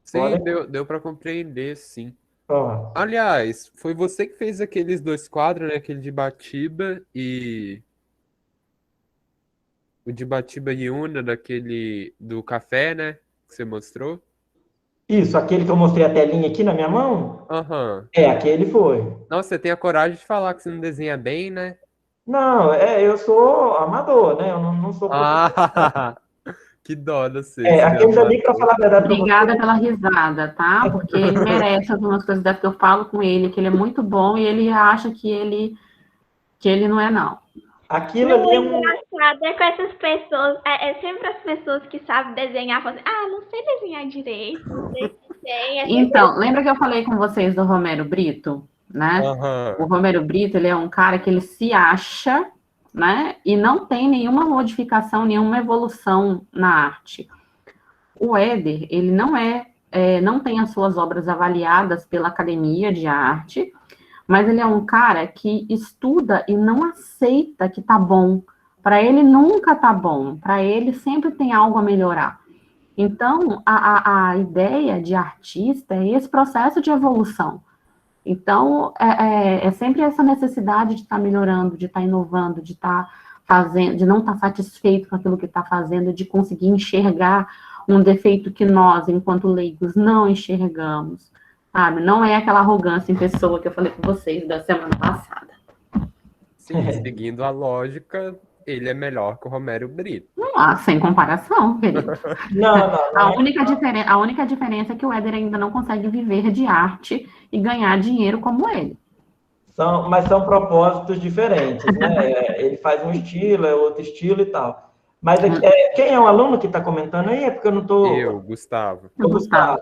Sim, deu para compreender, sim. Ó. Aliás, foi você que fez aqueles 2 quadros, né? Aquele de Batiba e... O de Batiba e Una, do café, né? Que você mostrou. Isso, aquele que eu mostrei a telinha aqui na minha mão? Aham. Aquele foi. Nossa, você tem a coragem de falar que você não desenha bem, né? Não, eu sou amador, né? Eu não sou profissional. Ah, que dó de você. Aqueles ali, para falar a verdade pra Obrigada pela risada, tá? Porque ele merece algumas coisas dessas que eu falo com ele, que ele é muito bom e ele acha que ele não é, não. Aquilo ali é engraçado é com essas pessoas, sempre as pessoas que sabem desenhar, falam assim, não sei desenhar direito, não sei desenhar. Então, lembra que eu falei com vocês do Romero Brito, né? Aham. O Romero Brito, ele é um cara que ele se acha, né? E não tem nenhuma modificação, nenhuma evolução na arte. O Éder, ele não tem as suas obras avaliadas pela Academia de Arte, mas ele é um cara que estuda e não aceita que tá bom. Para ele nunca tá bom, para ele sempre tem algo a melhorar. Então, a ideia de artista é esse processo de evolução. Então, é sempre essa necessidade de estar melhorando, de estar inovando, de estar fazendo, de não estar satisfeito com aquilo que está fazendo, de conseguir enxergar um defeito que nós, enquanto leigos, não enxergamos, sabe? Não é aquela arrogância em pessoa que eu falei com vocês da semana passada. Sim, seguindo a lógica, ele é melhor que o Romero Brito. Sem comparação, querido. Não. A única diferença é que o Éder ainda não consegue viver de arte e ganhar dinheiro como ele. Mas são propósitos diferentes, né? Ele faz um estilo, é outro estilo e tal. Mas quem é o aluno que está comentando aí? É porque eu não estou... Eu, Gustavo. O Gustavo.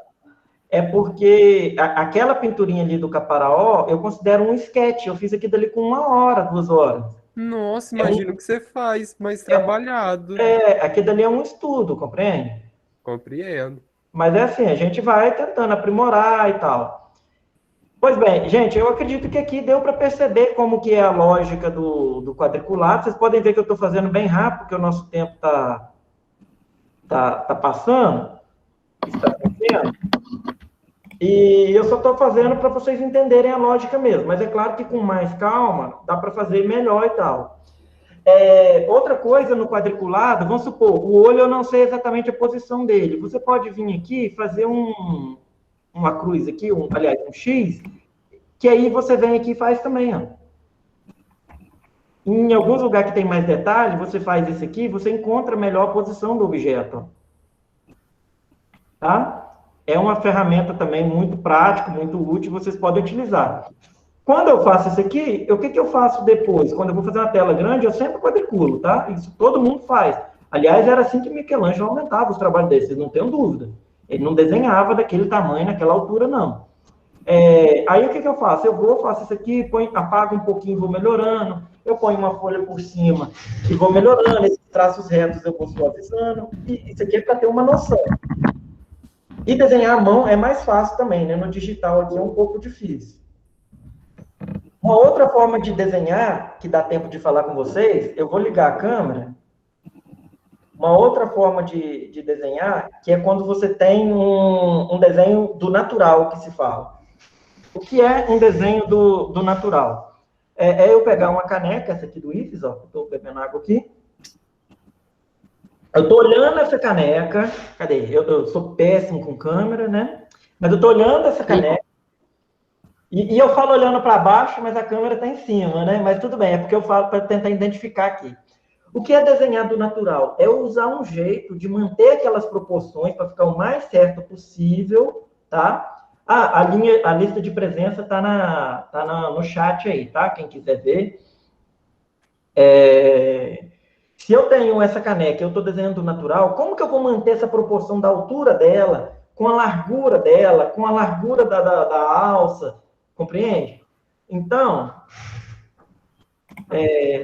É porque aquela pinturinha ali do Caparaó, eu considero um sketch. Eu fiz aquilo ali com 1 hora, 2 horas. Nossa, imagino que você faz, mas trabalhado. Aquilo ali é um estudo, compreende? Compreendo. Mas é assim, a gente vai tentando aprimorar e tal. Pois bem, gente, eu acredito que aqui deu para perceber como que é a lógica do quadriculado. Vocês podem ver que eu estou fazendo bem rápido, porque o nosso tempo tá passando, está acontecendo. E eu só estou fazendo para vocês entenderem a lógica mesmo. Mas é claro que com mais calma, dá para fazer melhor e tal. Outra coisa no quadriculado, vamos supor, o olho eu não sei exatamente a posição dele. Você pode vir aqui e fazer uma cruz aqui, aliás, um X, que aí você vem aqui e faz também, ó. Em alguns lugares que tem mais detalhe, você faz isso aqui, você encontra a melhor posição do objeto, ó. Tá? É uma ferramenta também muito prática, muito útil, vocês podem utilizar. Quando eu faço isso aqui, o que eu faço depois? Quando eu vou fazer uma tela grande, eu sempre quadriculo, tá? Isso todo mundo faz. Aliás, era assim que Michelangelo aumentava os trabalhos dele, vocês não tenham dúvida. Ele não desenhava daquele tamanho, naquela altura, não. Aí o que eu faço? Faço isso aqui, apago um pouquinho, vou melhorando. Eu ponho uma folha por cima e vou melhorando. Esses traços retos eu vou suavizando. E isso aqui é para ter uma noção. E desenhar à mão é mais fácil também, né? No digital aqui é um pouco difícil. Uma outra forma de desenhar, que dá tempo de falar com vocês, eu vou ligar a câmera. Uma outra forma de desenhar, que é quando você tem um desenho do natural, que se fala. O que é um desenho do natural? É eu pegar uma caneca, essa aqui do IFES, ó, estou bebendo água aqui. Eu estou olhando essa caneca, cadê? Eu sou péssimo com câmera, né? Mas eu estou olhando essa caneca, e eu falo olhando para baixo, mas a câmera está em cima, né? Mas tudo bem, é porque eu falo para tentar identificar aqui. O que é desenhar do natural? É usar um jeito de manter aquelas proporções para ficar o mais certo possível, tá? A lista de presença tá no chat aí, tá? Quem quiser ver. Se eu tenho essa caneca e eu estou desenhando natural, como que eu vou manter essa proporção da altura dela, com a largura dela, com a largura da alça? Compreende? Então,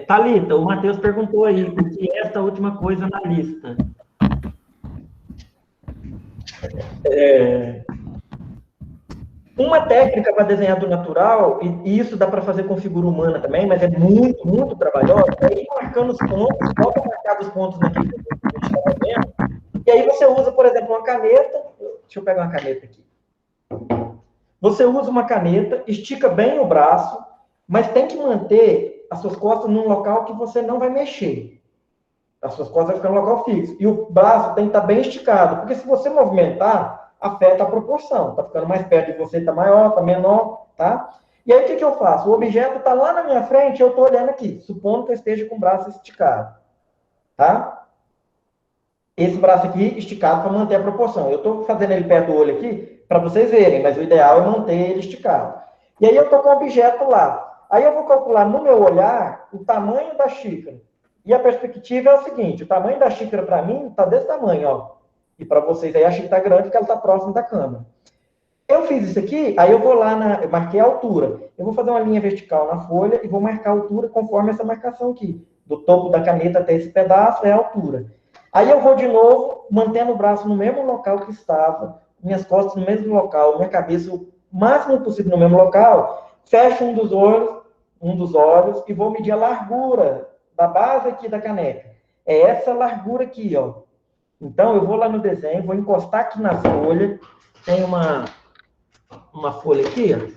Thalita, o Matheus perguntou aí, o que é essa última coisa na lista? Uma técnica para desenhar do natural, e isso dá para fazer com figura humana também, mas é muito, muito trabalhoso, é ir marcando os pontos, volta a marcar os pontos naquele que a gente estava vendo, e aí você usa, por exemplo, uma caneta, deixa eu pegar uma caneta aqui. Você usa uma caneta, estica bem o braço, mas tem que manter as suas costas num local que você não vai mexer. As suas costas vão ficar no local fixo. E o braço tem que estar bem esticado, porque se você movimentar, afeta a proporção. Está ficando mais perto de você, está maior, está menor, tá? E aí, o que eu faço? O objeto está lá na minha frente, eu estou olhando aqui, supondo que eu esteja com o braço esticado, tá? Esse braço aqui esticado para manter a proporção. Eu estou fazendo ele perto do olho aqui, para vocês verem, mas o ideal é manter ele esticado. E aí, eu estou com o objeto lá. Aí, eu vou calcular no meu olhar o tamanho da xícara. E a perspectiva é o seguinte, o tamanho da xícara para mim está desse tamanho, ó. E para vocês aí a xícara está grande porque ela está próxima da câmera. Eu fiz isso aqui, aí eu vou lá, eu marquei a altura. Eu vou fazer uma linha vertical na folha e vou marcar a altura conforme essa marcação aqui. Do topo da caneta até esse pedaço é a altura. Aí eu vou de novo, mantendo o braço no mesmo local que estava, minhas costas no mesmo local, minha cabeça o máximo possível no mesmo local, fecho um dos olhos e vou medir a largura da base aqui da caneca. É essa largura aqui, ó. Então, eu vou lá no desenho, vou encostar aqui na folha. Tem uma folha aqui, ó.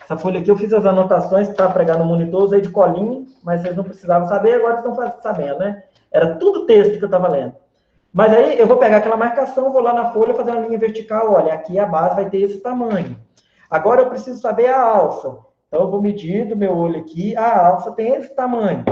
Essa folha aqui eu fiz as anotações para pregar no monitor, usei de colinho, mas vocês não precisavam saber, agora estão sabendo, né? Era tudo texto que eu estava lendo. Mas aí eu vou pegar aquela marcação, vou lá na folha, fazer uma linha vertical, olha, aqui a base vai ter esse tamanho. Agora eu preciso saber a alça. Então, eu vou medir do meu olho aqui, a alça tem esse tamanho.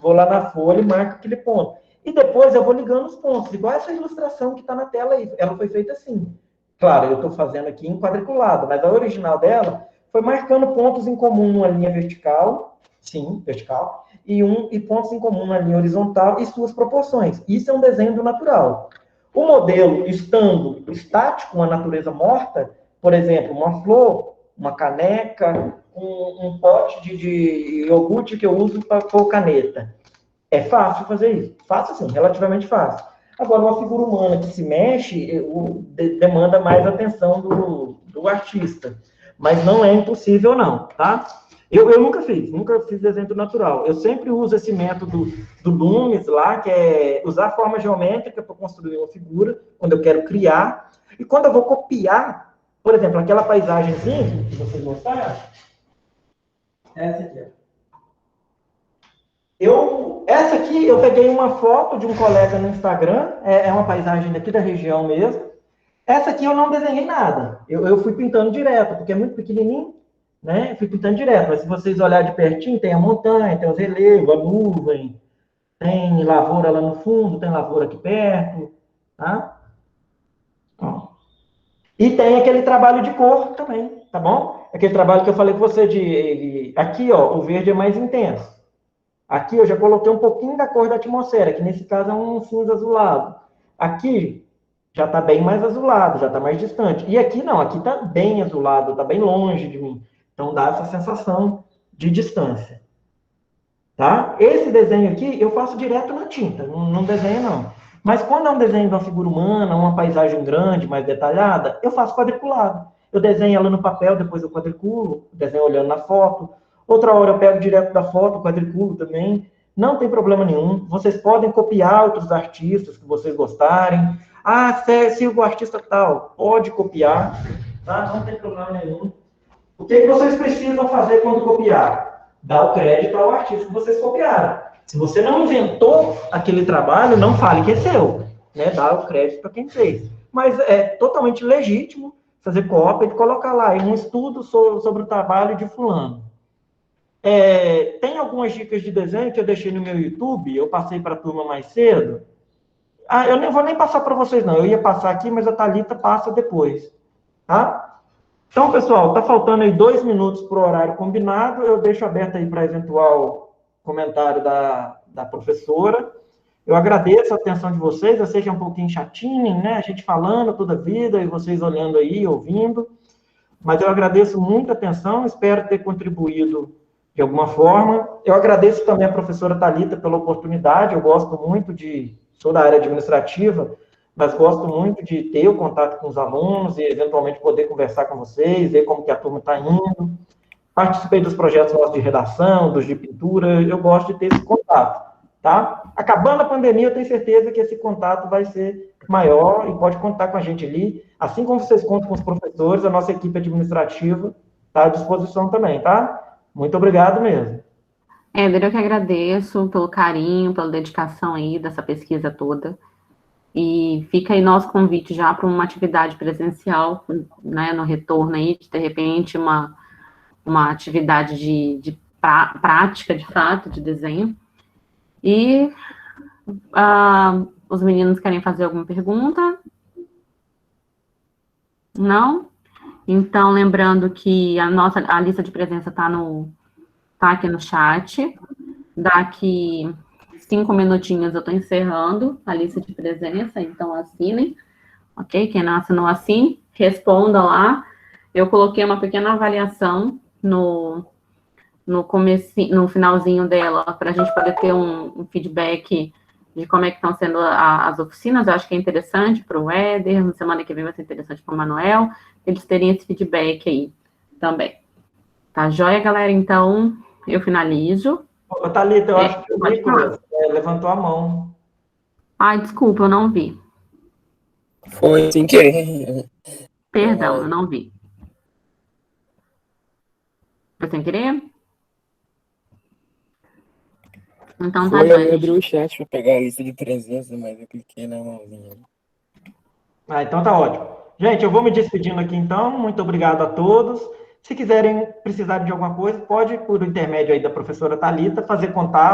Vou lá na folha e marco aquele ponto. E depois eu vou ligando os pontos, igual essa ilustração que está na tela aí. Ela foi feita assim. Claro, eu estou fazendo aqui em quadriculado, mas a original dela foi marcando pontos em comum numa linha vertical, sim, vertical, e pontos em comum na linha horizontal e suas proporções. Isso é um desenho do natural. O modelo, estando estático, uma natureza morta, por exemplo, uma flor, uma caneca, um pote de iogurte que eu uso para pôr caneta. É fácil fazer isso. Fácil, sim, relativamente fácil. Agora, uma figura humana que se mexe, demanda mais atenção do artista. Mas não é impossível, não, tá? Eu nunca fiz desenho natural. Eu sempre uso esse método do Loomis lá, que é usar a forma geométrica para construir uma figura, quando eu quero criar. E quando eu vou copiar, por exemplo, aquela paisagenzinha que vocês mostraram, essa aqui, ó. Essa aqui, eu peguei uma foto de um colega no Instagram, é uma paisagem daqui da região mesmo, Essa aqui eu não desenhei nada. Eu fui pintando direto, porque é muito pequenininho, né? Fui pintando direto. Mas se vocês olharem de pertinho, tem a montanha, tem os relevos, a nuvem, tem lavoura lá no fundo, tem lavoura aqui perto, tá? Ó. E tem aquele trabalho de cor também, tá bom? Aquele trabalho que eu falei com você aqui, ó, o verde é mais intenso. Aqui eu já coloquei um pouquinho da cor da atmosfera, que nesse caso é um cinza azulado. Aqui já está bem mais azulado, já está mais distante. E aqui não, aqui está bem azulado, está bem longe de mim. Então dá essa sensação de distância. Tá? Esse desenho aqui eu faço direto na tinta, não desenho não. Mas quando é um desenho de uma figura humana, uma paisagem grande, mais detalhada, eu faço quadriculado. Eu desenho ela no papel, depois eu quadriculo, desenho olhando na foto. Outra hora eu pego direto da foto, quadriculo também. Não tem problema nenhum. Vocês podem copiar outros artistas que vocês gostarem. Ah, se o artista tal, pode copiar, tá? Não tem problema nenhum. O que vocês precisam fazer quando copiar? Dar o crédito ao artista que vocês copiaram. Se você não inventou aquele trabalho, não fale que é seu, né? Dá o crédito para quem fez. Mas é totalmente legítimo fazer cópia e colocar lá um estudo sobre o trabalho de fulano. Tem algumas dicas de desenho que eu deixei no meu YouTube, eu passei para a turma mais cedo. Eu não vou nem passar para vocês, não. Eu ia passar aqui, mas a Thalita passa depois. Tá? Então, pessoal, tá faltando aí 2 minutos para o horário combinado. Eu deixo aberto aí para eventual comentário da professora. Eu agradeço a atenção de vocês. Eu sei que é um pouquinho chatinho, né? A gente falando toda a vida e vocês olhando aí, ouvindo. Mas eu agradeço muito a atenção. Espero ter contribuído de alguma forma. Eu agradeço também a professora Thalita pela oportunidade. Eu gosto muito sou da área administrativa, mas gosto muito de ter o contato com os alunos e, eventualmente, poder conversar com vocês, ver como que a turma está indo. Participei dos projetos nossos de redação, dos de pintura, eu gosto de ter esse contato, tá? Acabando a pandemia, eu tenho certeza que esse contato vai ser maior e pode contar com a gente ali. Assim como vocês contam com os professores, a nossa equipe administrativa está à disposição também, tá? Muito obrigado mesmo. Éder, eu que agradeço pelo carinho, pela dedicação aí dessa pesquisa toda. E fica aí nosso convite já para uma atividade presencial, né, no retorno aí, de repente uma atividade de prática, de fato, de desenho. E os meninos querem fazer alguma pergunta? Não? Então, lembrando que a lista de presença está aqui no chat. Daqui 5 minutinhos eu estou encerrando a lista de presença, então assinem, ok? Quem não assinou, assine, responda lá. Eu coloquei uma pequena avaliação no finalzinho dela, para a gente poder ter um feedback de como é que estão sendo as oficinas. Eu acho que é interessante para o Éder, na semana que vem vai ser interessante para o Manuel, eles terem esse feedback aí também. Tá joia, galera? Então, eu finalizo. Ô, Thalita, eu acho que o Nicolas levantou a mão. Ai, desculpa, eu não vi. Foi sem querer. Perdão, eu não vi. Foi sem querer? Então tá, Eu abri o chat para pegar a lista de presença, mas eu cliquei na mãozinha. Então tá ótimo. Gente, eu vou me despedindo aqui então. Muito obrigado a todos. Se quiserem precisar de alguma coisa, pode, por intermédio aí da professora Thalita, fazer contato.